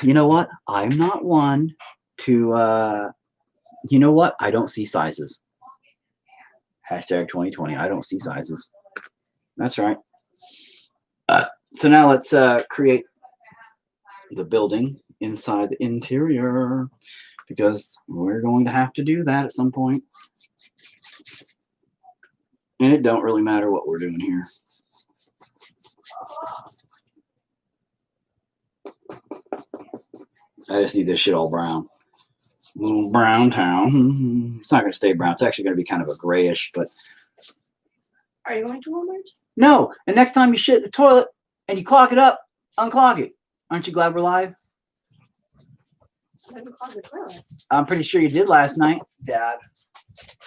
You know what? I'm not one to, you know what? I don't see sizes. Hashtag 2020. I don't see sizes. That's right. So now let's create the building inside the interior because we're going to have to do that at some point. And it don't really matter what we're doing here. I just need this shit all brown. Little brown town. It's not going to stay brown. It's actually going to be kind of a grayish, but. Are you going to Walmart? No. And next time you shit the toilet and you clog it up, unclog it. Aren't you glad we're live? I'm pretty sure you did last night. Dad,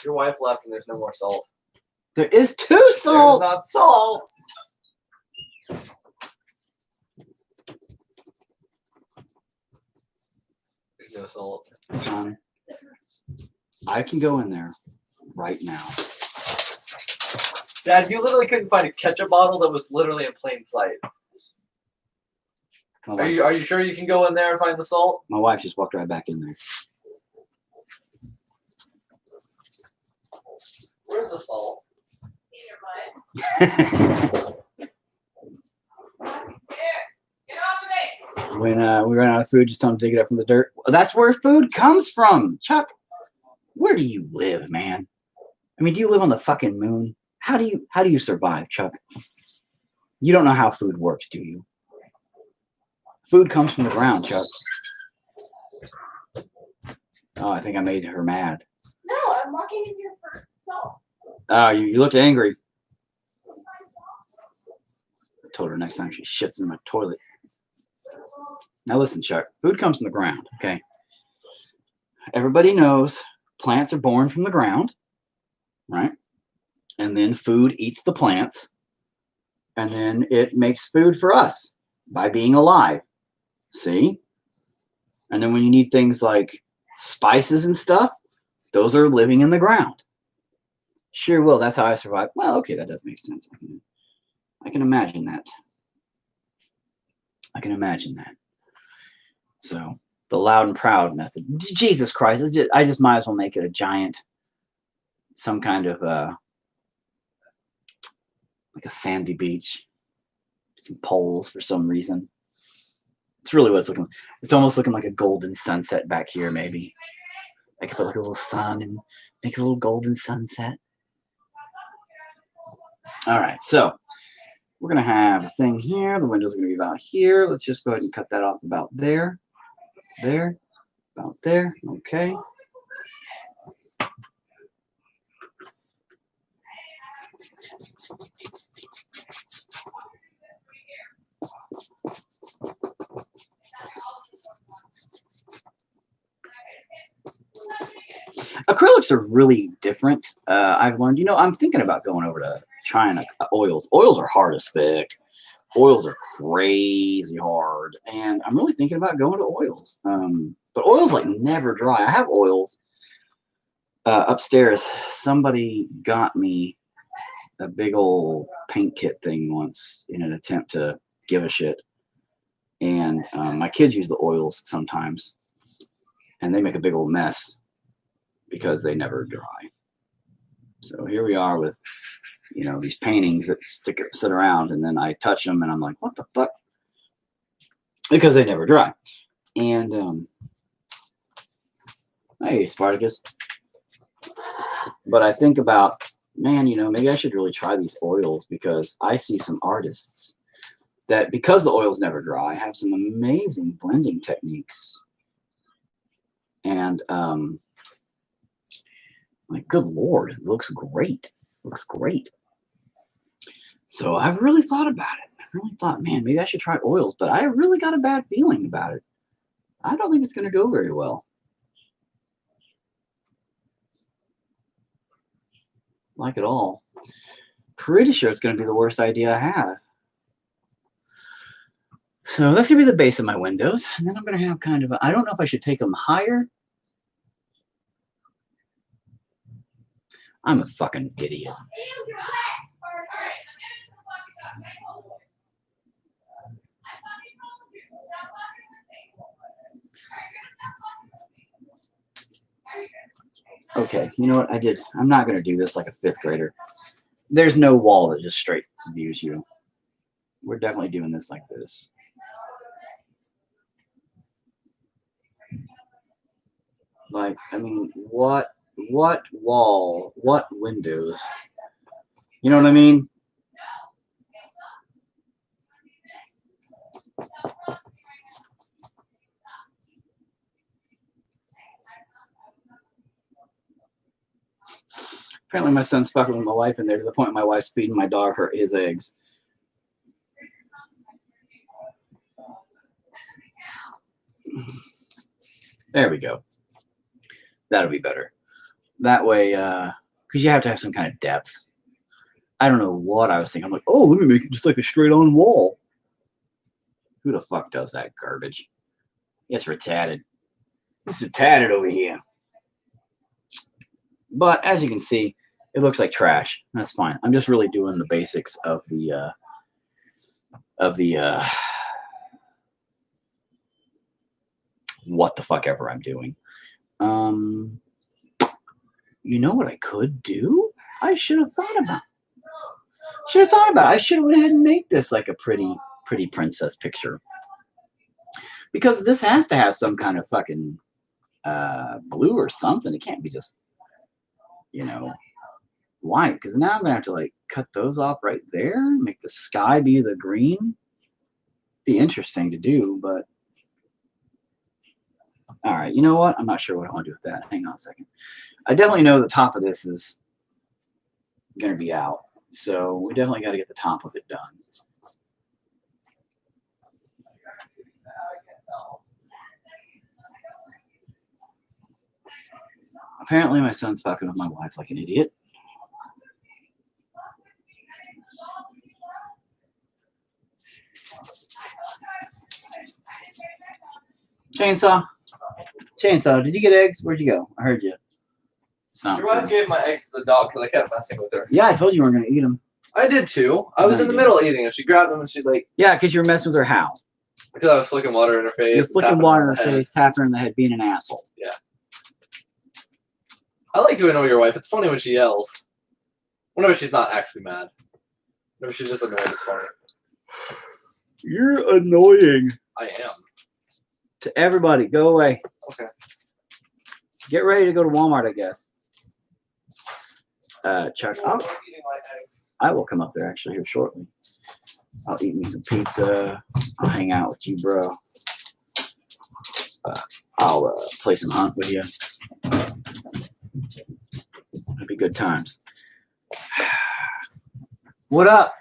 your wife left and there's no more salt. There is 2 salt. There's not salt. There's no salt. Son, I can go in there right now. Dad, you literally couldn't find a ketchup bottle that was literally in plain sight. My Are you sure you can go in there and find the salt? wife just walked right back in there. Where's the salt? When we run out of food, just tell them to dig it up from the dirt. Well, that's where food comes from, Chuck. Where do you live, man? I mean, do you live on the fucking moon? How do you survive, Chuck? You don't know how food works, do you? Food comes from the ground, Chuck. Oh, I think I made her mad. No, I'm walking in here for salt. Oh, you looked angry. told her next time she shits in my toilet. Now listen, Chuck, food comes from the ground, okay? Everybody knows plants are born from the ground, right? And then food eats the plants, and then it makes food for us by being alive. See? And then when you need things like spices and stuff, those are living in the ground. Sure will. That's how I survive. Well, okay, that does make sense. I can imagine that. I can imagine that. So the loud and proud method. Jesus Christ! I just might as well make it a giant, some kind of like a sandy beach, some poles for some reason. It's really what it's looking like. It's almost looking like a golden sunset back here, maybe. I could put like a little sun and make a little golden sunset. All right, so we're going to have a thing here. The window's going to be about here. Let's just go ahead and cut that off about there, about there. Okay. Acrylics are really different. I've learned, I'm thinking about going over to trying oils. Oils are hard as fuck. Oils are crazy hard. And I'm really thinking about going to oils. But oils like never dry. I have oils upstairs. Somebody got me a big old paint kit thing once in an attempt to give a shit. And my kids use the oils sometimes. And they make a big old mess because they never dry. So here we are with, these paintings that sit around, and then I touch them and I'm like, what the fuck? Because they never dry. And, hey, Spartacus. But I think about, man, maybe I should really try these oils, because I see some artists that, because the oils never dry, have some amazing blending techniques. And, like, good Lord, it looks great. Looks great. So I've really thought about it. I really thought, man, maybe I should try oils, but I really got a bad feeling about it. I don't think it's going to go very well. Like at all. Pretty sure it's going to be the worst idea I have. So that's going to be the base of my windows. And then I'm going to have kind of I don't know if I should take them higher. I'm a fucking idiot. Okay, you know what I did? I'm not going to do this like a fifth grader. There's no wall that just straight views you. We're definitely doing this like this. Like, I mean, what wall, what windows? You know what I mean? Apparently my son's fucking with my wife in there to the point my wife's feeding my dog his eggs. There we go. That'll be better. That way, because you have to have some kind of depth. I don't know what I was thinking. I'm like, oh, let me make it just like a straight on wall. Who the fuck does that garbage? It's retarded. It's retarded over here. But as you can see, it looks like trash. That's fine. I'm just really doing the basics of the what the fuck ever I'm doing. You know what I could do? I should have thought about. I should have went ahead and made this like a pretty princess picture. Because this has to have some kind of fucking blue or something. It can't be just, white. Because now I'm going to have to like cut those off right there. Make the sky be the green. Be interesting to do, but all right. You know what? I'm not sure what I want to do with that. Hang on a second. I definitely know the top of this is going to be out. So we definitely got to get the top of it done. Apparently my son's fucking with my wife like an idiot. Chainsaw. Chainsaw, did you get eggs? Where'd you go? I heard you. Your wife gave my eggs to the dog because I kept messing with her. Yeah, I told you we weren't going to eat them. I did too. I was No, in the you middle eating and she grabbed them and she like. Yeah, because you were messing with her how? Because I was flicking water in her face. You're flicking water in her head. face, tapping her in the head, being an asshole. Yeah. I like to annoy your wife. It's funny when she yells. Whenever she's not actually mad. Whenever she's just annoyed, it's funny. You're annoying. I am. To everybody, go away. Okay. Get ready to go to Walmart, I guess. Chuck, I will come up there actually here shortly. I'll eat me some pizza. I'll hang out with you, bro. I'll play some hunt with you. It'll be good times. What up?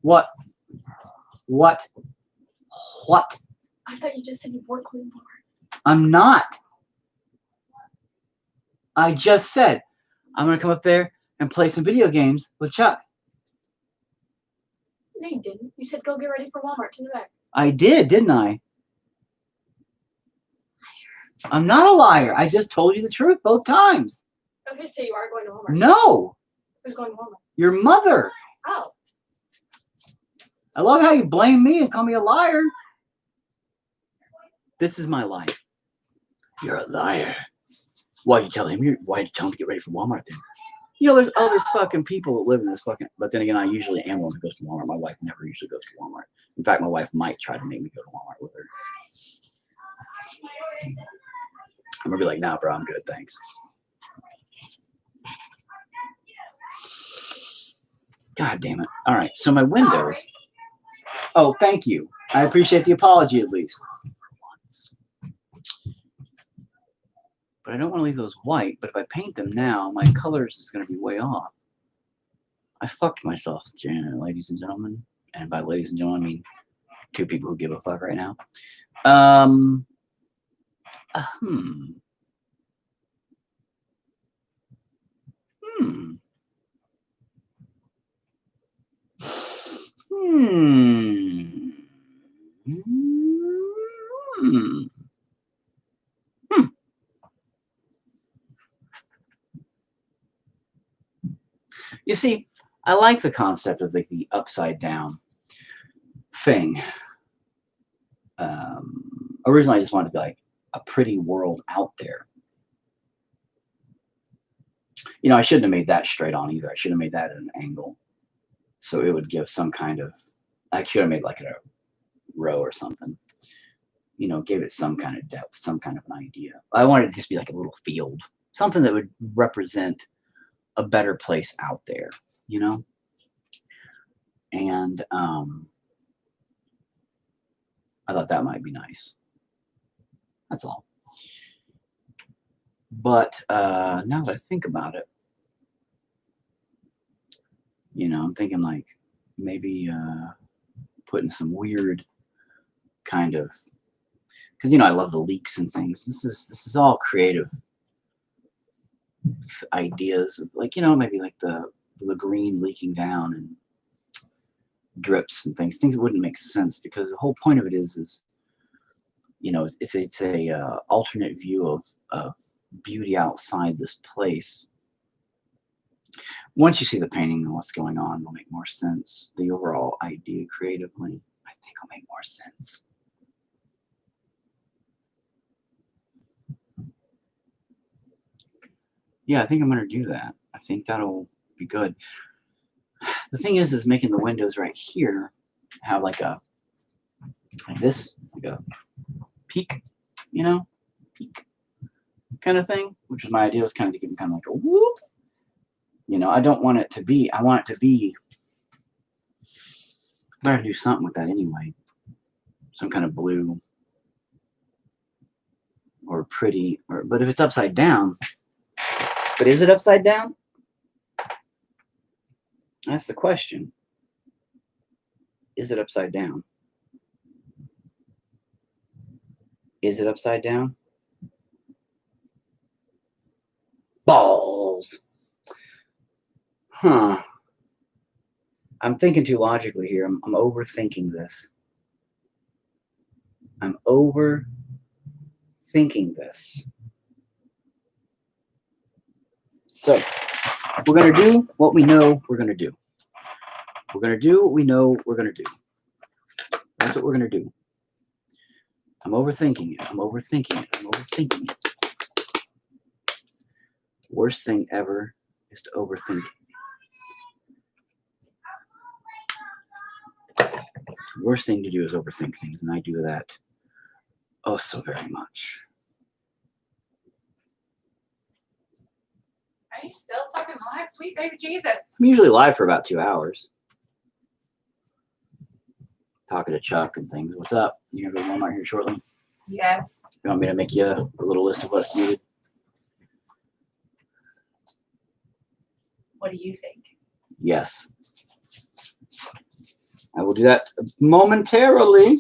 What? What? What? I thought you just said you weren't going to Walmart. I'm not. I just said I'm going to come up there and play some video games with Chuck. No, you didn't. You said go get ready for Walmart to be back. I did, didn't I? I'm not a liar. I just told you the truth both times. Okay, so you are going to Walmart. No. Who's going to Walmart? Your mother. Oh. I love how you blame me and call me a liar. This is my life. You're a liar. Why'd you tell him? Why'd you tell him to get ready for Walmart then? You know, there's other fucking people that live in this fucking. But then again, I usually am one who goes to Walmart. My wife never usually goes to Walmart. In fact, my wife might try to make me go to Walmart with her. I'm gonna be like, nah, bro, I'm good, thanks. God damn it. All right, so my windows. Oh, thank you. I appreciate the apology at least. For once. But I don't want to leave those white, but if I paint them now, my colors is going to be way off. I fucked myself, ladies and gentlemen. And by ladies and gentlemen, I mean two people who give a fuck right now. You see, I like the concept of like the upside down thing. Originally, I just wanted to be like a pretty world out there. You know, I shouldn't have made that straight on either. I should have made that at an angle. So it would give some kind of, I should have made like a row or something. You know, gave it some kind of depth, some kind of an idea. I wanted it to just be like a little field, something that would represent a better place out there, you know? And I thought that might be nice. That's all. But now that I think about it, you know, I'm thinking like maybe putting some weird kind of, because you know I love the leaks and things. This is all creative ideas of like, you know, maybe like the green leaking down and drips and things that wouldn't make sense, because the whole point of it is you know, it's a alternate view of beauty outside this place. Once you see the painting and what's going on, it'll make more sense. The overall idea creatively, I think, will make more sense. Yeah, I think I'm going to do that. I think that'll be good. The thing is making the windows right here have like this, like a peak, you know, peak kind of thing, which was my idea, was kind of to give them kind of like a whoop. You know, I don't want it to be, I want it to be, I better do something with that anyway. Some kind of blue or pretty, but if it's upside down, but is it upside down? That's the question. Is it upside down? Is it upside down? balls. Huh. I'm thinking too logically here. I'm overthinking this. I'm overthinking this. So, we're going to do what we know we're going to do. We're going to do what we know we're going to do. That's what we're going to do. I'm overthinking it. I'm overthinking it. I'm overthinking it. Worst thing ever is to overthink it. The worst thing to do is overthink things, and I do that oh so very much. Are you still fucking alive, sweet baby Jesus? I'm usually live for about 2 hours. Talking to Chuck and things. What's up? You're going to go to Walmart here shortly? Yes. You want me to make you a little list of what's needed? What do you think? Yes. I will do that momentarily.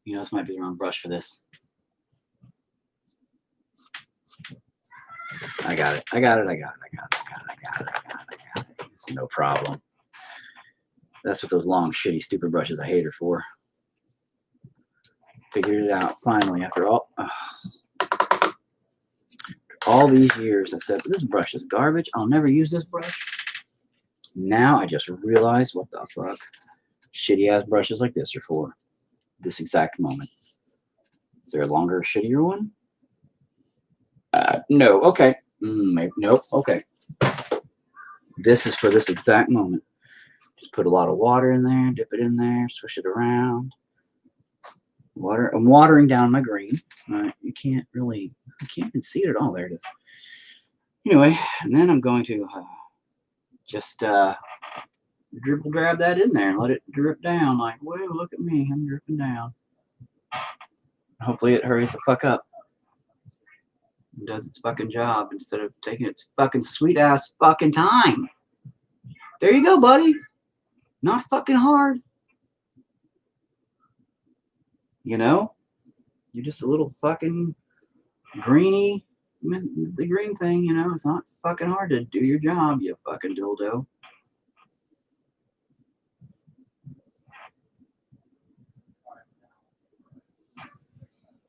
You know, this might be the wrong brush for this. I got it. I got it. I got it. I got it. I got it. I got it. I got it. I got it. It's no problem. That's what those long, shitty, stupid brushes I hate are for. Figured it out finally after all these years. I said, this brush is garbage. I'll never use this brush. Now I just realized what the fuck shitty ass brushes like this are for. This exact moment. Is there a longer, shittier one? No. Okay. Maybe. Nope. Okay. This is for this exact moment. Just put a lot of water in there, dip it in there, swish it around. Water. I'm watering down my green. You can't even see it at all. There it is. Anyway, and then I'm going to just dribble grab that in there and let it drip down. Like, whoa, look at me. I'm dripping down. Hopefully it hurries the fuck up. It does its fucking job instead of taking its fucking sweet ass fucking time. There you go, buddy. Not fucking hard. You know? You're just a little fucking greeny, the green thing, you know? It's not fucking hard to do your job, you fucking dildo.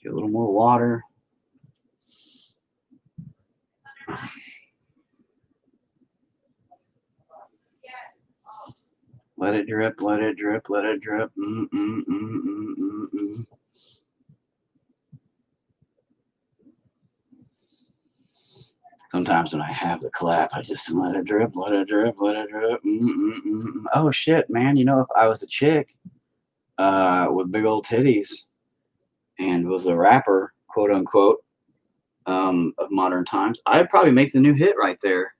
Get a little more water. Let it drip, let it drip, let it drip. Sometimes when I have the clap, I just let it drip, let it drip, let it drip. Oh shit, man! You know, if I was a chick with big old titties and was a rapper, quote unquote, of modern times, I'd probably make the new hit right there.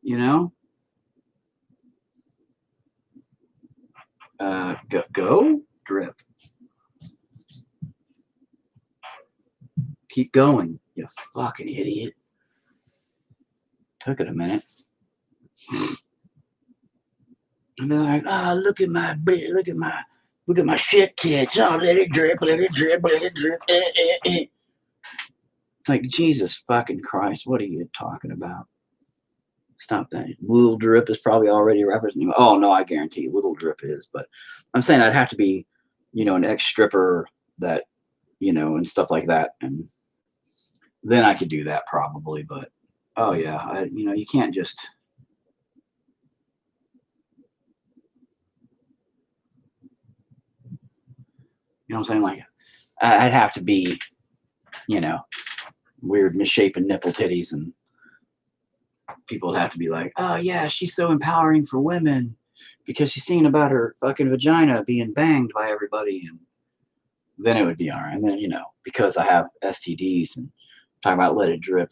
You know? Go drip. Keep going, you fucking idiot. Took it a minute. And they're like, look at my shit tits. Oh, let it drip, let it drip, let it drip. Like, Jesus fucking Christ, what are you talking about? Stop that. Little Drip is probably already representing. Oh, no, I guarantee Little Drip is. But I'm saying I'd have to be, you know, an ex-stripper that, you know, and stuff like that. And then I could do that probably. But, oh, yeah, you know, you can't just. You know what I'm saying? Like, I'd have to be, you know, weird misshapen nipple titties, and people would have to be like, oh yeah, she's so empowering for women because she's singing about her fucking vagina being banged by everybody, and then it would be all right. And then, you know, because I have STDs and talking about let it drip,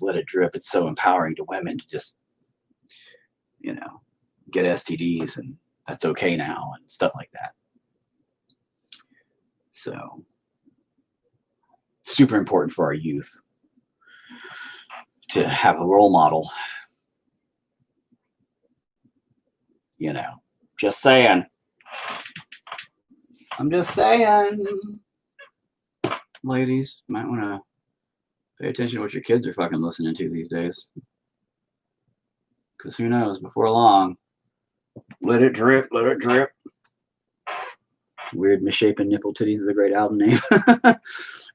it's so empowering to women to just, you know, get STDs, and that's okay now and stuff like that. So super important for our youth to have a role model. You know, just saying. I'm just saying. Ladies, might want to pay attention to what your kids are fucking listening to these days. Because who knows, before long, let it drip, let it drip. Weird Misshapen Nipple Titties is a great album name.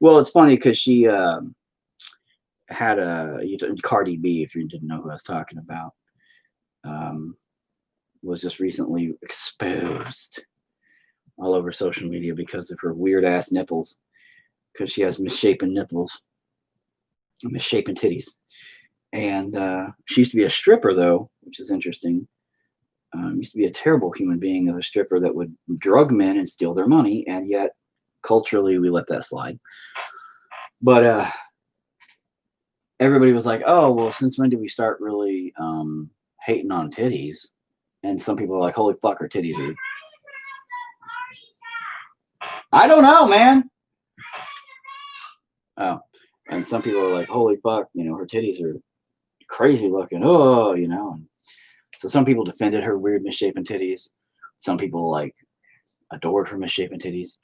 Well, it's funny because she had Cardi B, if you didn't know who I was talking about, was just recently exposed all over social media because of her weird ass nipples, because she has misshapen nipples, misshapen titties. And she used to be a stripper, though, which is interesting. Used to be a terrible human being, of a stripper that would drug men and steal their money, and yet culturally we let that slide. But everybody was like, oh, well, since when did we start really hating on titties? And some people are like, holy fuck, her titties are... I don't know, man. Oh, and some people are like, holy fuck, you know, her titties are crazy looking. Oh, you know. And so some people defended her weird misshapen titties. Some people like adored her misshapen titties.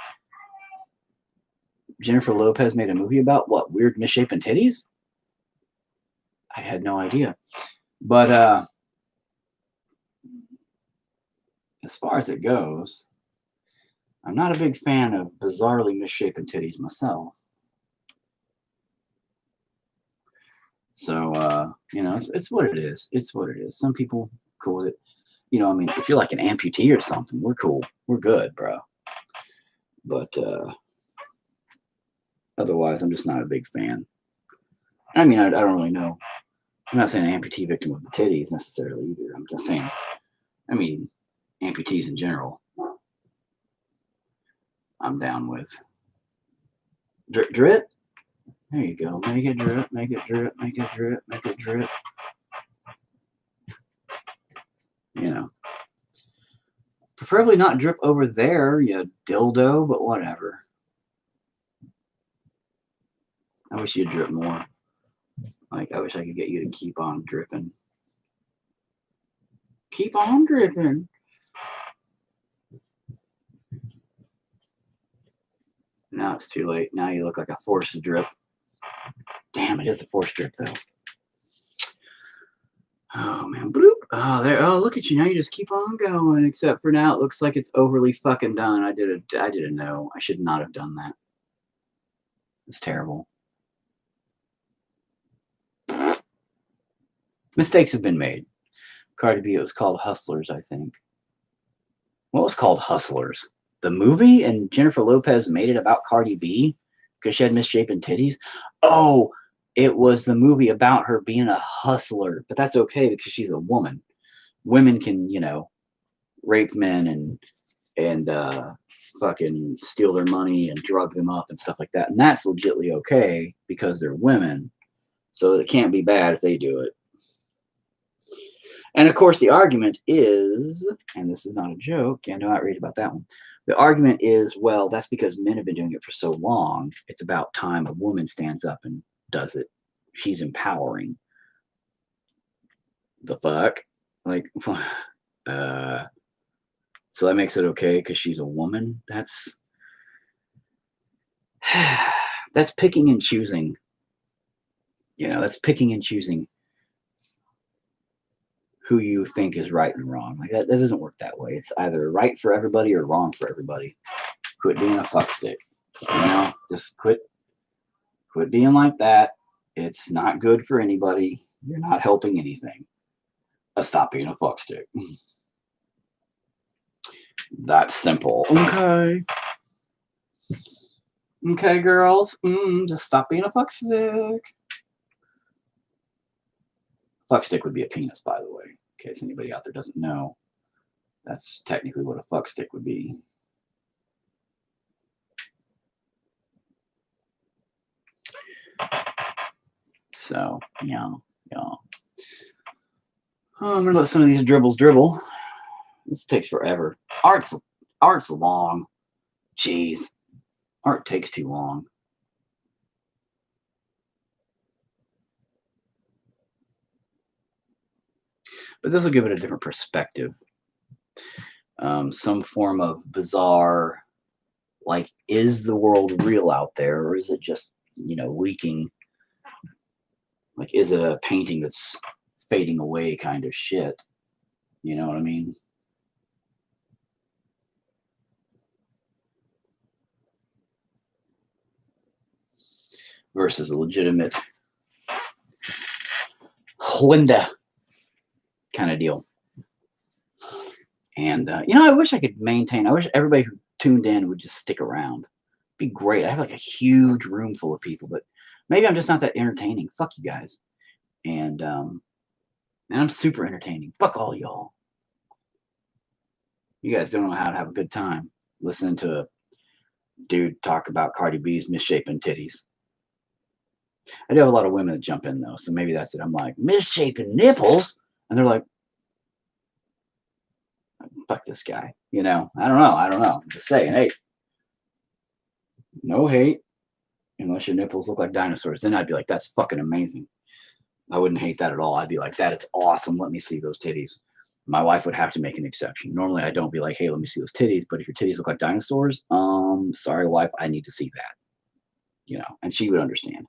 Jennifer Lopez made a movie about what? Weird misshapen titties? I had no idea. But as far as it goes, I'm not a big fan of bizarrely misshapen titties myself. So, you know, it's what it is. It's what it is. Some people cool with it. You know, I mean, if you're like an amputee or something, we're cool. We're good, bro. But otherwise, I'm just not a big fan. I mean, I don't really know. I'm not saying an amputee victim of the titties necessarily either. I'm just saying, I mean, amputees in general, I'm down with. Drip? There you go. Make it drip, make it drip, make it drip, make it drip. You know. Preferably not drip over there, you dildo, but whatever. I wish you'd drip more. Like, I wish I could get you to keep on dripping. Keep on dripping. Now it's too late. Now you look like a forced drip. Damn, it is a forced drip, though. Oh, man. Bloop. Oh, there. Oh, look at you. Now you just keep on going. Except for now, it looks like it's overly fucking done. I did a no. I should not have done that. It's terrible. Mistakes have been made. Cardi B, it was called Hustlers, I think. What was called Hustlers? The movie? And Jennifer Lopez made it about Cardi B because she had misshapen titties? Oh, it was the movie about her being a hustler. But that's okay because she's a woman. Women can, you know, rape men and fucking steal their money and drug them up and stuff like that. And that's legitly okay because they're women. So it can't be bad if they do it. And of course, the argument is, and this is not a joke, and do not read about that one. The argument is, well, that's because men have been doing it for so long. It's about time a woman stands up and does it. She's empowering. The fuck? Like, so that makes it okay because she's a woman? That's picking and choosing. You know, that's picking and choosing who you think is right and wrong. Like that doesn't work that way. It's either right for everybody or wrong for everybody. Quit being a fuckstick. You know, just quit being like that. It's not good for anybody. You're not helping anything. Stop being a fuckstick. That's simple. Okay. Okay, girls. Just stop being a fuckstick. Fuckstick would be a penis, by the way, in case anybody out there doesn't know. That's technically what a fuckstick would be. So, yeah. Oh, I'm gonna let some of these dribbles dribble. This takes forever. Art's long. Jeez. Art takes too long. But this will give it a different perspective. Some form of bizarre, like, is the world real out there, or is it just, leaking? Like, is it a painting that's fading away kind of shit? You know what I mean? Versus a legitimate Linda kind of deal. And, I wish I could maintain, I wish everybody who tuned in would just stick around. It'd be great. I have like a huge room full of people, but maybe I'm just not that entertaining. Fuck you guys. And I'm super entertaining. Fuck all y'all. You guys don't know how to have a good time listening to a dude talk about Cardi B's misshapen titties. I do have a lot of women that jump in though, so maybe that's it. I'm like, misshapen nipples? And they're like, fuck this guy. I don't know. I'm just saying, hey, no hate unless your nipples look like dinosaurs. Then I'd be like, that's fucking amazing. I wouldn't hate that at all. I'd be like, that is awesome. Let me see those titties. My wife would have to make an exception. Normally I don't be like, hey, let me see those titties. But if your titties look like dinosaurs, sorry, wife, I need to see that. And she would understand.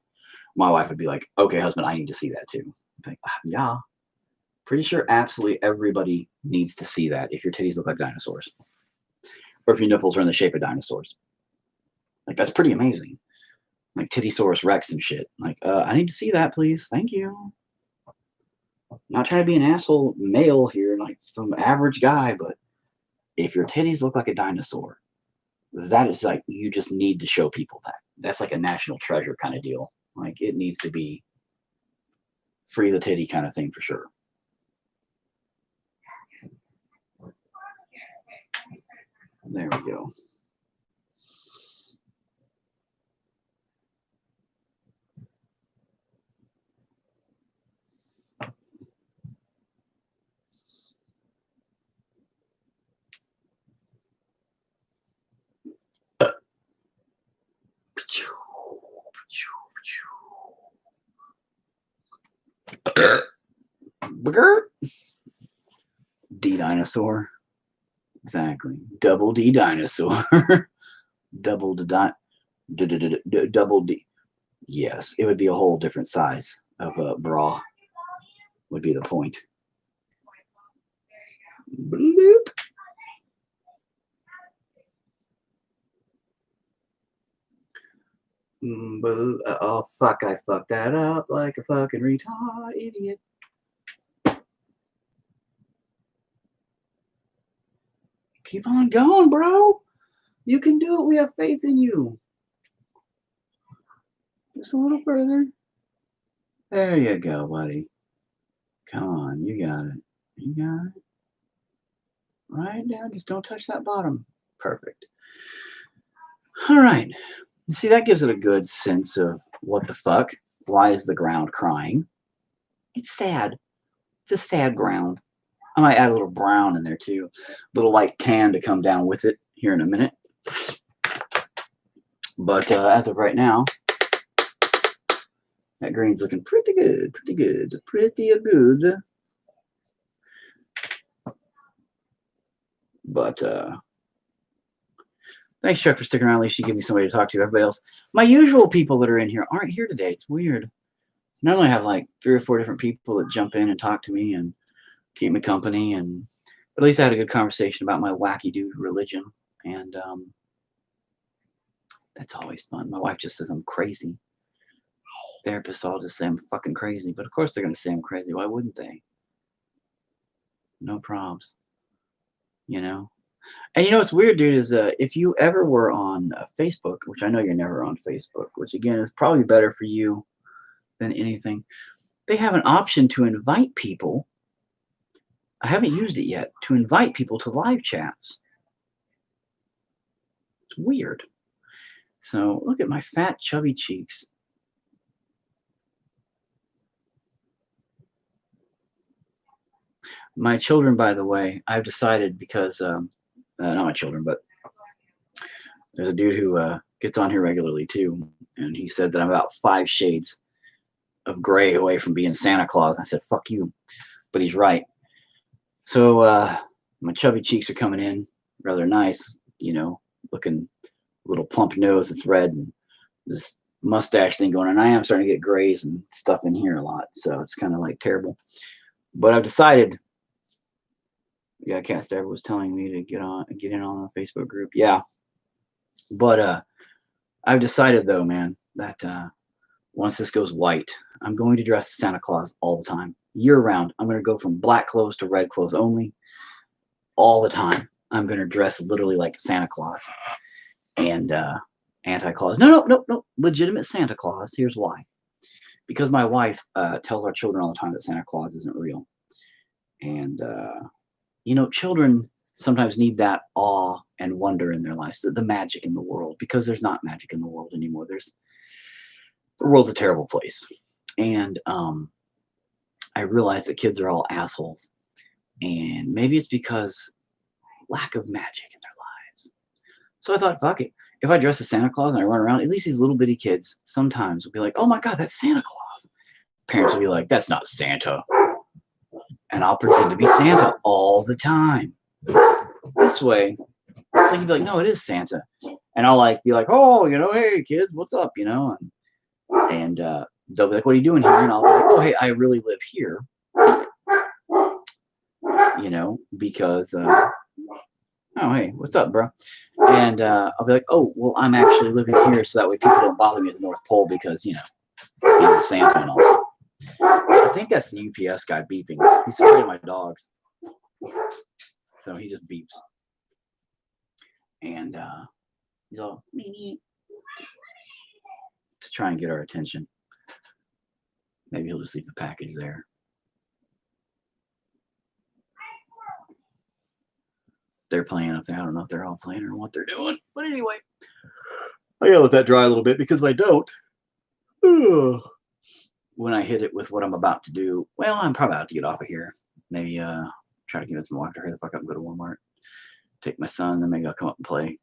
My wife would be like, okay, husband, I need to see that too. I'd be like, yeah. Pretty sure absolutely everybody needs to see that if your titties look like dinosaurs. Or if your nipples are in the shape of dinosaurs. Like, that's pretty amazing. Like Tittysaurus Rex and shit. Like, I need to see that, please. Thank you. I'm not trying to be an asshole male here, like some average guy, but if your titties look like a dinosaur, that is like, you just need to show people that. That's like a national treasure kind of deal. Like, it needs to be free the titty kind of thing for sure. There we go. D dinosaur. Exactly. Double D dinosaur. Double D. Yes, it would be a whole different size of a bra. Would be the point. Bloop. Oh fuck! I fucked that up like a fucking retard idiot. Keep on going, bro. You can do it. We have faith in you. Just a little further. There you go, buddy. Come on, you got it. You got it. Right down. Just don't touch that bottom. Perfect. All right. See, that gives it a good sense of what the fuck. Why is the ground crying? It's sad. It's a sad ground. I might add a little brown in there too. A little light tan to come down with it here in a minute. But as of right now, that green's looking pretty good. Pretty good. Pretty good. But thanks, Chuck, for sticking around. At least you give me somebody to talk to. Everybody else, my usual people that are in here aren't here today. It's weird. Not only have like 3 or 4 different people that jump in and talk to me and keep me company, but at least I had a good conversation about my wacky dude religion, and that's always fun. My wife just says I'm crazy. Therapists all just say I'm fucking crazy, but of course they're gonna say I'm crazy. Why wouldn't they? No probs. And what's weird, dude, is if you ever were on Facebook, which I know you're never on Facebook, which again is probably better for you than anything, they have an option to invite people. I haven't used it yet, to invite people to live chats. It's weird. So look at my fat, chubby cheeks. My children, by the way, I've decided because, not my children, but there's a dude who gets on here regularly too. And he said that I'm about 5 shades of gray away from being Santa Claus. I said, fuck you. But he's right. So my chubby cheeks are coming in rather nice, you know, looking little plump nose that's red and this mustache thing going on. I am starting to get grays and stuff in here a lot. So it's kind of like terrible. But I've decided, yeah, Cat Stabber was telling me to get in on the Facebook group. Yeah. But I've decided though, man, that once this goes white, I'm going to dress as Santa Claus all the time, year round. I'm going to go from black clothes to red clothes only, all the time. I'm going to dress literally like Santa Claus and anti-Claus. No, legitimate Santa Claus. Here's why. Because my wife tells our children all the time that Santa Claus isn't real. And, you know, children sometimes need that awe and wonder in their lives, the magic in the world, because there's not magic in the world anymore. The world's a terrible place. And I realize that kids are all assholes. And maybe it's because lack of magic in their lives. So I thought, fuck it. If I dress as Santa Claus and I run around, at least these little bitty kids sometimes will be like, oh my God, that's Santa Claus. Parents will be like, that's not Santa. And I'll pretend to be Santa all the time. This way, they can be like, no, it is Santa. And I'll like be like, oh, you know, hey kids, what's up? You know, and they'll be like, what are you doing here? And I'll be like, oh, hey, I really live here. You know, because oh, hey, what's up, bro? And I'll be like, oh, well, I'm actually living here so that way people don't bother me at the North Pole because, you know, I'm Santa and all that. I think that's the UPS guy beeping. He's afraid of my dogs. So he just beeps. And he's all, to try and get our attention. Maybe he'll just leave the package there. They're playing up there. I don't know if they're all playing or what they're doing. But anyway, I gotta let that dry a little bit because if I don't, when I hit it with what I'm about to do, well, I'm probably about to get off of here. Maybe try to convince my wife to hurry the fuck up and go to Walmart. Take my son, then maybe I'll come up and play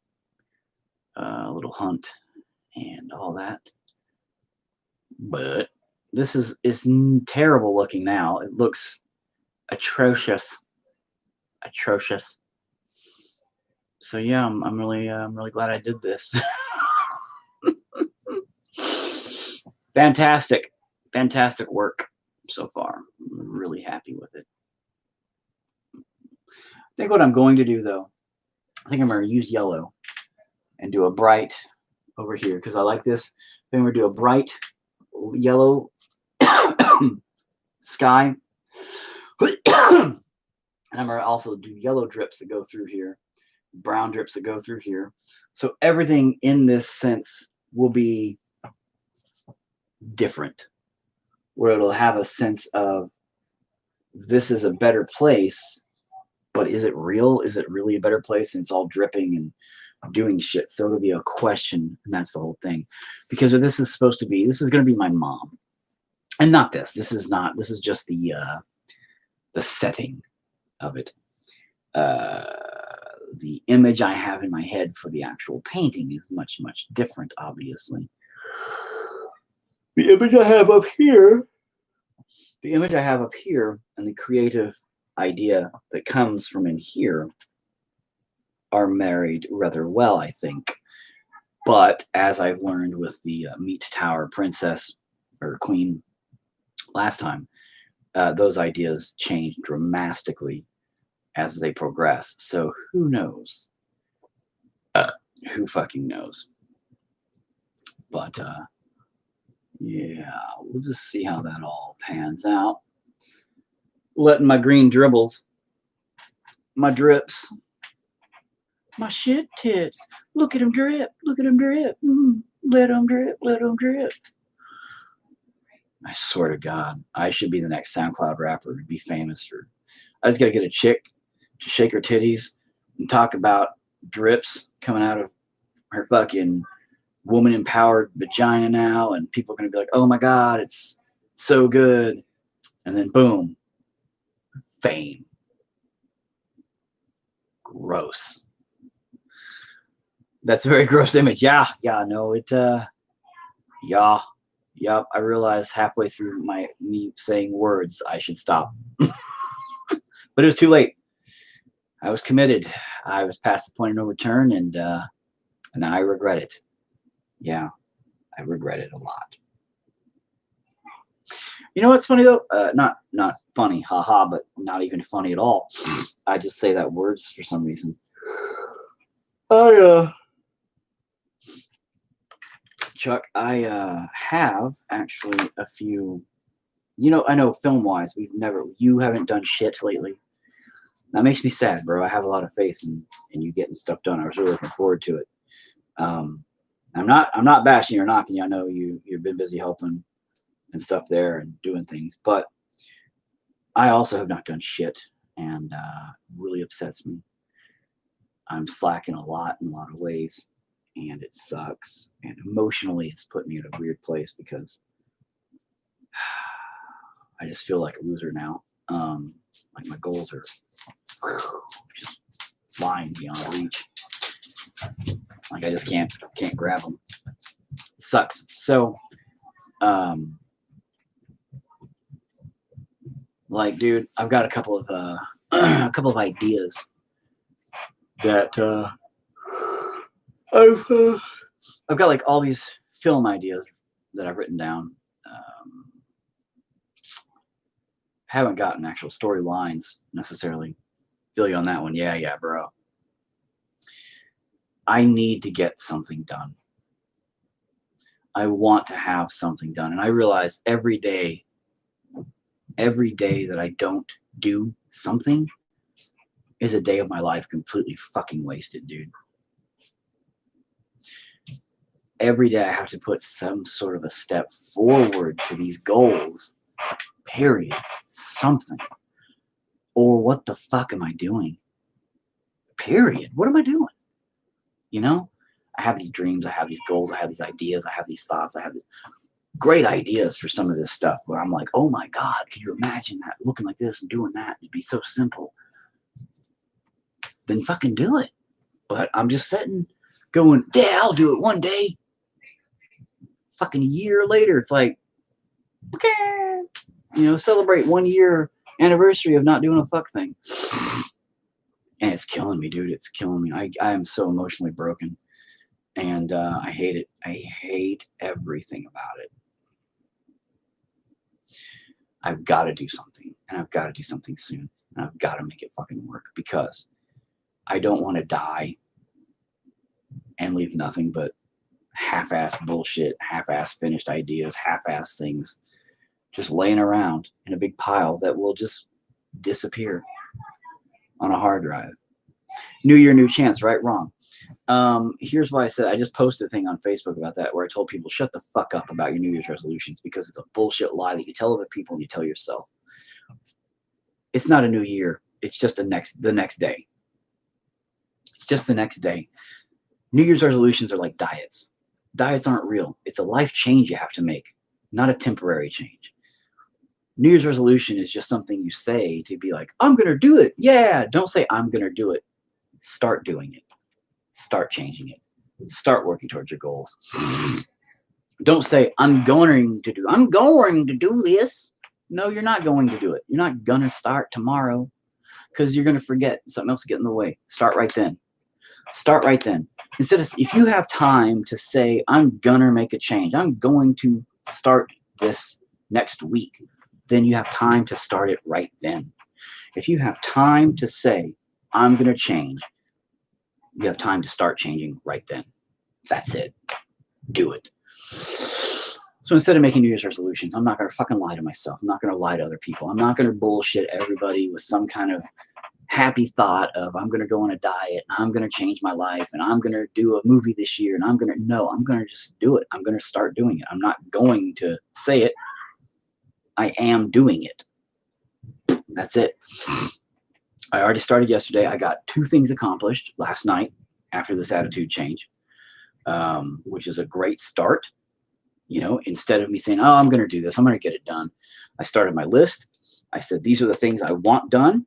a little hunt and all that. But this is terrible looking now. It looks atrocious. So yeah, I'm really glad I did this. Fantastic work so far. I'm really happy with it. I think what I'm going to do though, I think I'm going to use yellow and do a bright over here because I like this. Then we're going to do a bright yellow sky. And I'm going to also do yellow drips that go through here, brown drips that go through here. So everything in this sense will be different, where it'll have a sense of this is a better place, but is it real? Is it really a better place? And it's all dripping and doing shit. So it'll be a question, and that's the whole thing. Because this is supposed to be, this is going to be my mom, and not this. This is not. This is just the setting of it. The image I have in my head for the actual painting is much different, obviously. The image I have up here, and the creative idea that comes from in here are married rather well, I think. But as I've learned with the Meat Tower princess or queen last time, those ideas change dramatically as they progress. So who knows? Who fucking knows? But yeah, we'll just see how that all pans out. Letting my green dribbles, my drips, my shit tits. Look at them drip. Look at them drip. Let them drip. Let them drip. I swear to God, I should be the next SoundCloud rapper to be famous for. I just got to get a chick to shake her titties and talk about drips coming out of her fucking woman-empowered vagina now, and people are going to be like, oh my God, it's so good. And then boom, fame. Gross. That's a very gross image. Yeah, no, it, yeah, I realized halfway through me saying words, I should stop. But it was too late. I was committed. I was past the point of no return, and I regret it. Yeah, I regret it a lot. You know what's funny though? Not funny, haha, but not even funny at all. I just say that words for some reason. Chuck, I have actually a few. You know, I know film-wise, you haven't done shit lately. That makes me sad, bro. I have a lot of faith in you getting stuff done. I was really looking forward to it. I'm not bashing or knocking you. I know you've been busy helping and stuff there and doing things, but I also have not done shit, and really upsets me. I'm slacking a lot in a lot of ways, and it sucks. And emotionally, it's put me in a weird place because I just feel like a loser now. Like my goals are just flying beyond reach. Like I just can't grab them. It sucks. So, like, dude, I've got a couple of ideas that I've got like all these film ideas that I've written down. Haven't gotten actual storylines necessarily. Feel you on that one. Yeah, bro. I need to get something done. I want to have something done. And I realize every day that I don't do something is a day of my life completely fucking wasted, dude. Every day I have to put some sort of a step forward to these goals. Period. Something. Or what the fuck am I doing? Period. What am I doing? You know? I have these dreams, I have these goals, I have these ideas, I have these thoughts, I have these great ideas for some of this stuff where I'm like, oh my God, can you imagine that looking like this and doing that? It'd be so simple. Then fucking do it. But I'm just sitting going, yeah, I'll do it one day. Fucking a year later, it's like, okay, you know, celebrate 1 year anniversary of not doing a fuck thing. And it's killing me, dude. It's killing me. I am so emotionally broken. And I hate it. I hate everything about it. I've got to do something. And I've got to do something soon. And I've got to make it fucking work. Because I don't want to die and leave nothing but half-ass bullshit, half-ass finished ideas, half-ass things just laying around in a big pile that will just disappear on a hard drive. New year, new chance, right? Wrong. Here's why I said I just posted a thing on Facebook about that where I told people shut the fuck up about your New Year's resolutions because it's a bullshit lie that you tell other people and you tell yourself. It's not a new year. It's just the next day. It's just the next day. New Year's resolutions are like diets. Diets aren't real. It's a life change you have to make, not a temporary change. New Year's resolution is just something you say to be like, I'm going to do it. Yeah. Don't say I'm going to do it. Start doing it. Start changing it. Start working towards your goals. Don't say I'm going to do this. No, you're not going to do it. You're not going to start tomorrow because you're going to forget. Something else get in the way. Start right then. Start right then. Instead of, if you have time to say, I'm going to make a change. I'm going to start this next week. Then you have time to start it right then. If you have time to say, I'm going to change, you have time to start changing right then. That's it. Do it. So instead of making New Year's resolutions, I'm not going to fucking lie to myself. I'm not going to lie to other people. I'm not going to bullshit everybody with some kind of happy thought of I'm going to go on a diet and I'm going to change my life and I'm going to do a movie this year and I'm going to just do it. I'm going to start doing it. I'm not going to say it. I am doing it. That's it. I already started yesterday. I got 2 things accomplished last night after this attitude change, which is a great start. You know, instead of me saying, oh, I'm going to do this, I'm going to get it done. I started my list. I said, these are the things I want done,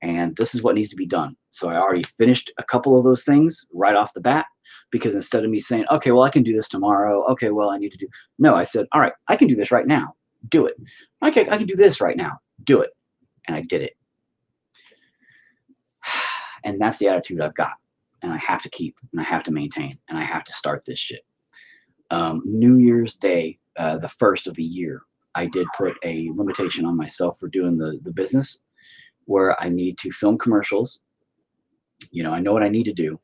and this is what needs to be done. So I already finished a couple of those things right off the bat, because instead of me saying, okay, well, I can do this tomorrow. Okay, well, I need to do. No, I said, all right, I can do this right now. Do it. Okay, I can do this right now. Do it. And I did it. And that's the attitude I've got. And I have to keep, and I have to maintain, and I have to start this shit. New Year's Day, the first of the year, I did put a limitation on myself for doing the business where I need to film commercials. You know, I know what I need to do,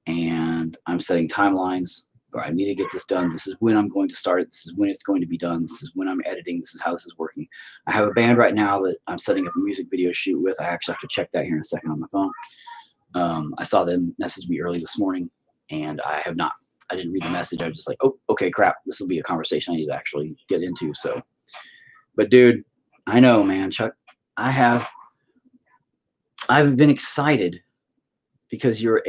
and I'm setting timelines where I need to get this done. This is when I'm going to start it. This is when it's going to be done. This is when I'm editing. This is how this is working. I have a band right now that I'm setting up a music video shoot with. I actually have to check that here in a second on my phone. I saw them message me early this morning, and I didn't read the message. I was just like, oh, okay, crap. This will be a conversation I need to actually get into. So, but dude, I know, man, Chuck, I've been excited because you're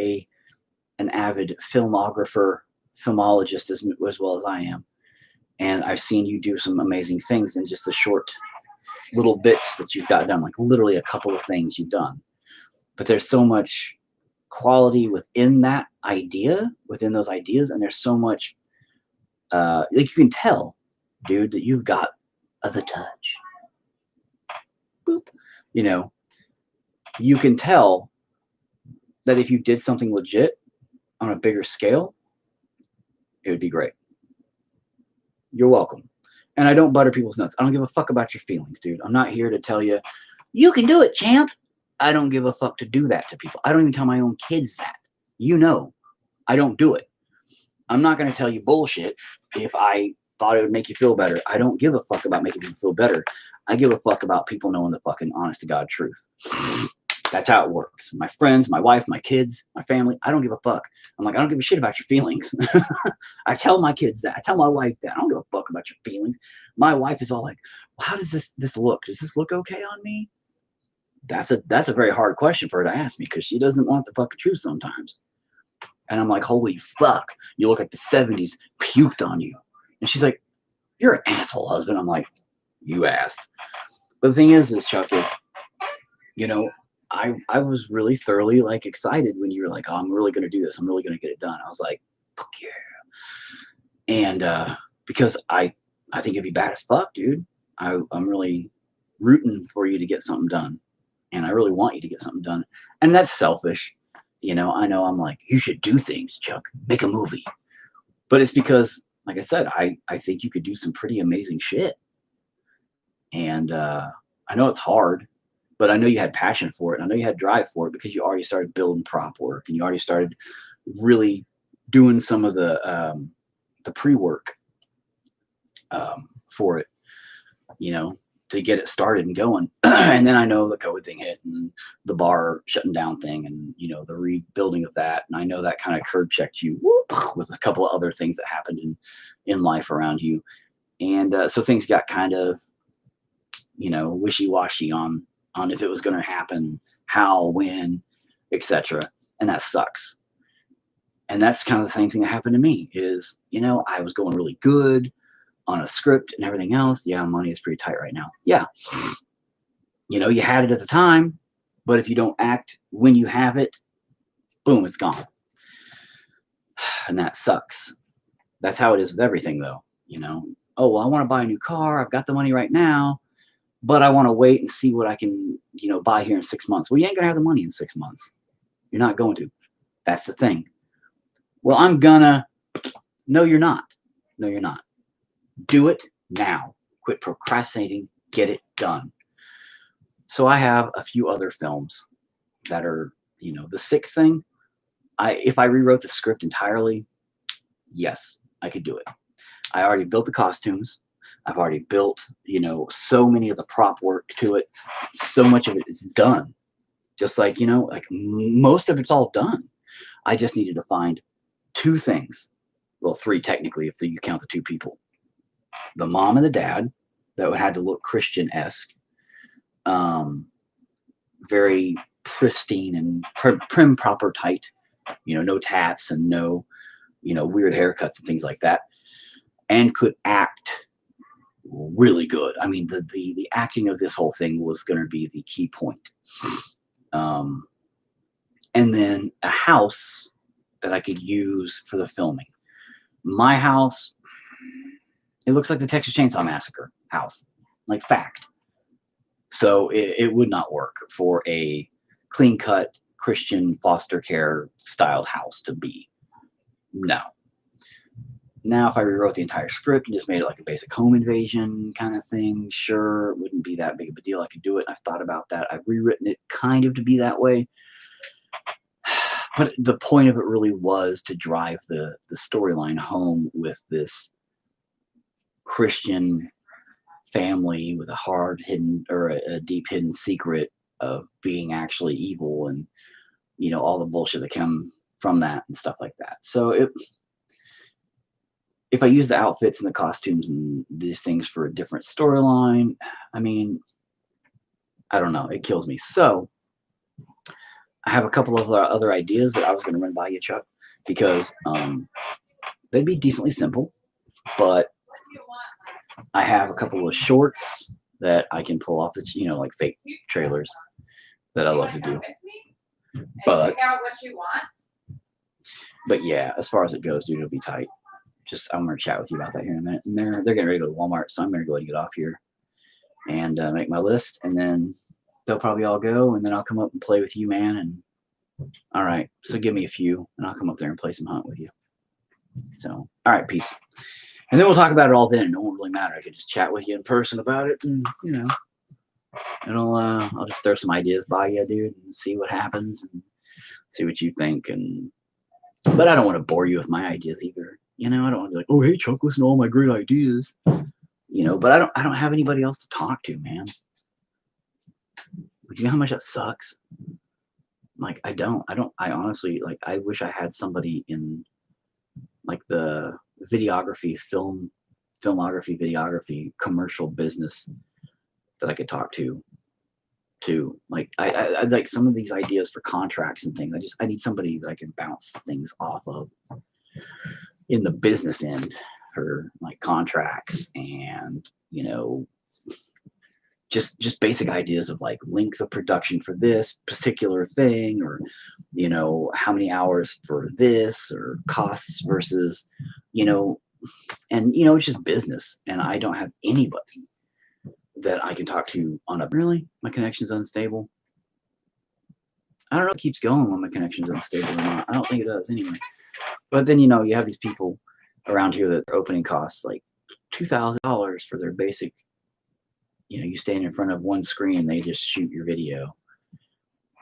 an avid filmographer, filmologist as well as I am. And I've seen you do some amazing things in just the short little bits that you've got done, like literally a couple of things you've done. But there's so much quality within that idea, within those ideas, and there's so much, like you can tell, dude, that you've got the touch. Boop. You know, you can tell that if you did something legit on a bigger scale, it would be great. You're welcome. And I don't butter people's nuts. I don't give a fuck about your feelings, dude. I'm not here to tell you, you can do it, champ. I don't give a fuck to do that to people. I don't even tell my own kids that. You know, I don't do it. I'm not going to tell you bullshit if I thought it would make you feel better. I don't give a fuck about making people feel better. I give a fuck about people knowing the fucking honest to God truth. That's how it works. My friends, my wife, my kids, my family, I don't give a fuck. I'm like, I don't give a shit about your feelings. I tell my kids that. I tell my wife that. I don't give a fuck about your feelings. My wife is all like, well, how does this look? Does this look okay on me? That's a very hard question for her to ask me because she doesn't want the fucking truth sometimes. And I'm like, holy fuck, you look like the 70s puked on you. And she's like, you're an asshole, husband. I'm like, you asked. But the thing is, Chuck, is, you know, I was really thoroughly like excited when you were like, oh, I'm really going to do this. I'm really going to get it done. I was like, fuck yeah. And because I think it'd be bad as fuck, dude. I'm really rooting for you to get something done. And I really want you to get something done. And that's selfish. You know I'm like, you should do things, Chuck. Make a movie. But it's because, like I said, I think you could do some pretty amazing shit. And I know it's hard, but I know you had passion for it. And I know you had drive for it because you already started building prop work and you already started really doing some of the pre-work for it, you know, to get it started and going. And then I know the COVID thing hit and the bar shutting down thing and, you know, the rebuilding of that. And I know that kind of curb checked you with a couple of other things that happened in life around you. And so things got kind of, you know, wishy-washy on if it was going to happen, how, when, etc. And that sucks. And that's kind of the same thing that happened to me is, you know, I was going really good on a script and everything else. Yeah, money is pretty tight right now. Yeah. You know, you had it at the time, but if you don't act when you have it, boom, it's gone. And that sucks. That's how it is with everything though. You know, oh, well, I want to buy a new car. I've got the money right now, but I want to wait and see what I can, you know, buy here in 6 months. Well, you ain't gonna have the money in 6 months. You're not going to. That's the thing. Well, I'm gonna. No, you're not. No, you're not. Do it now. Quit procrastinating. Get it done. So I have a few other films that are, you know, the sixth thing. If I rewrote the script entirely, yes, I could do it. I already built the costumes. I've already built, you know, so many of the prop work to it. So much of it is done. Just like, you know, like most of it's all done. I just needed to find two things. Well, three technically, if you count the two people. The mom and the dad that had to look Christian-esque. Very pristine and prim, proper, tight. You know, no tats and no, you know, weird haircuts and things like that. And could act really good. I mean, the acting of this whole thing was going to be the key point. And then a house that I could use for the filming. My house, it looks like the Texas Chainsaw Massacre house, like fact. So it would not work for a clean-cut Christian foster care styled house to be. No. Now, if I rewrote the entire script and just made it like a basic home invasion kind of thing, sure, it wouldn't be that big of a deal. I could do it. I've thought about that. I've rewritten it kind of to be that way. But the point of it really was to drive the storyline home with this Christian family with a hard hidden or a deep hidden secret of being actually evil, and you know, all the bullshit that come from that and stuff like that. So if I use the outfits and the costumes and these things for a different storyline, I mean, I don't know, it kills me. So I have a couple of other ideas that I was going to run by you, Chuck, because they'd be decently simple, but I have a couple of shorts that I can pull off the, you know, like fake trailers that I love to do. But figure out what you want. But yeah, as far as it goes, dude, it'll be tight. Just I'm gonna chat with you about that here in a minute. And they're getting ready to go to Walmart, so I'm gonna go ahead and get off here and make my list, and then they'll probably all go, and then I'll come up and play with you, man. And all right, so give me a few, and I'll come up there and play some hunt with you. So all right, peace. And then we'll talk about it all then. It won't really matter. I can just chat with you in person about it, and you know, I'll just throw some ideas by you, dude, and see what happens and see what you think. And but I don't want to bore you with my ideas either. You know, I don't want to be like, oh, hey, Chuck, listen to all my great ideas. You know, but I don't have anybody else to talk to, man. Like, you know how much that sucks? Like, I honestly, like, I wish I had somebody in, like, the videography, videography, commercial business that I could talk to. Like, I like some of these ideas for contracts and things. I need somebody that I can bounce things off of in the business end for like contracts and, you know, just basic ideas of like length of production for this particular thing, or, you know, how many hours for this, or costs versus, you know, and, you know, it's just business. And I don't have anybody that I can talk to on a, really, my connection's unstable. I don't know if it keeps going when my connection's unstable or not. I don't think it does anyway. But then, you know, you have these people around here that their opening costs like $2,000 for their basic, you know, you stand in front of one screen and they just shoot your video.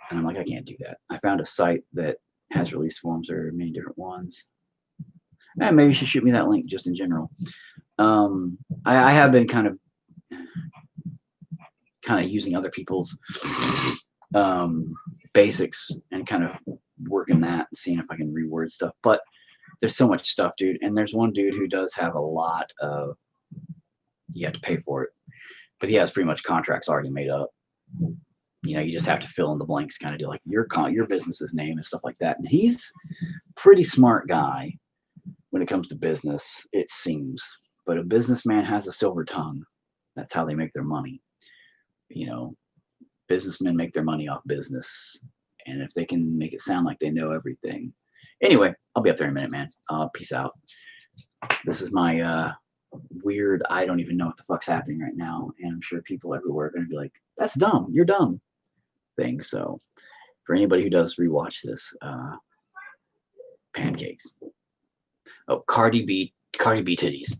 And I'm like, I can't do that. I found a site that has release forms. There are many different ones. And maybe you should shoot me that link just in general. I have been kind of using other people's basics and kind of working that and seeing if I can reword stuff. But there's so much stuff, dude. And there's one dude who does have a lot of, you have to pay for it, but he has pretty much contracts already made up. You know, you just have to fill in the blanks, kind of do like your business's name and stuff like that. And he's a pretty smart guy when it comes to business, it seems. But a businessman has a silver tongue. That's how they make their money. You know, businessmen make their money off business. And if they can make it sound like they know everything. Anyway, I'll be up there in a minute, man. Peace out. This is my weird, I don't even know what the fuck's happening right now. And I'm sure people everywhere are going to be like, that's dumb. You're dumb thing. So for anybody who does rewatch this, pancakes. Oh, Cardi B titties.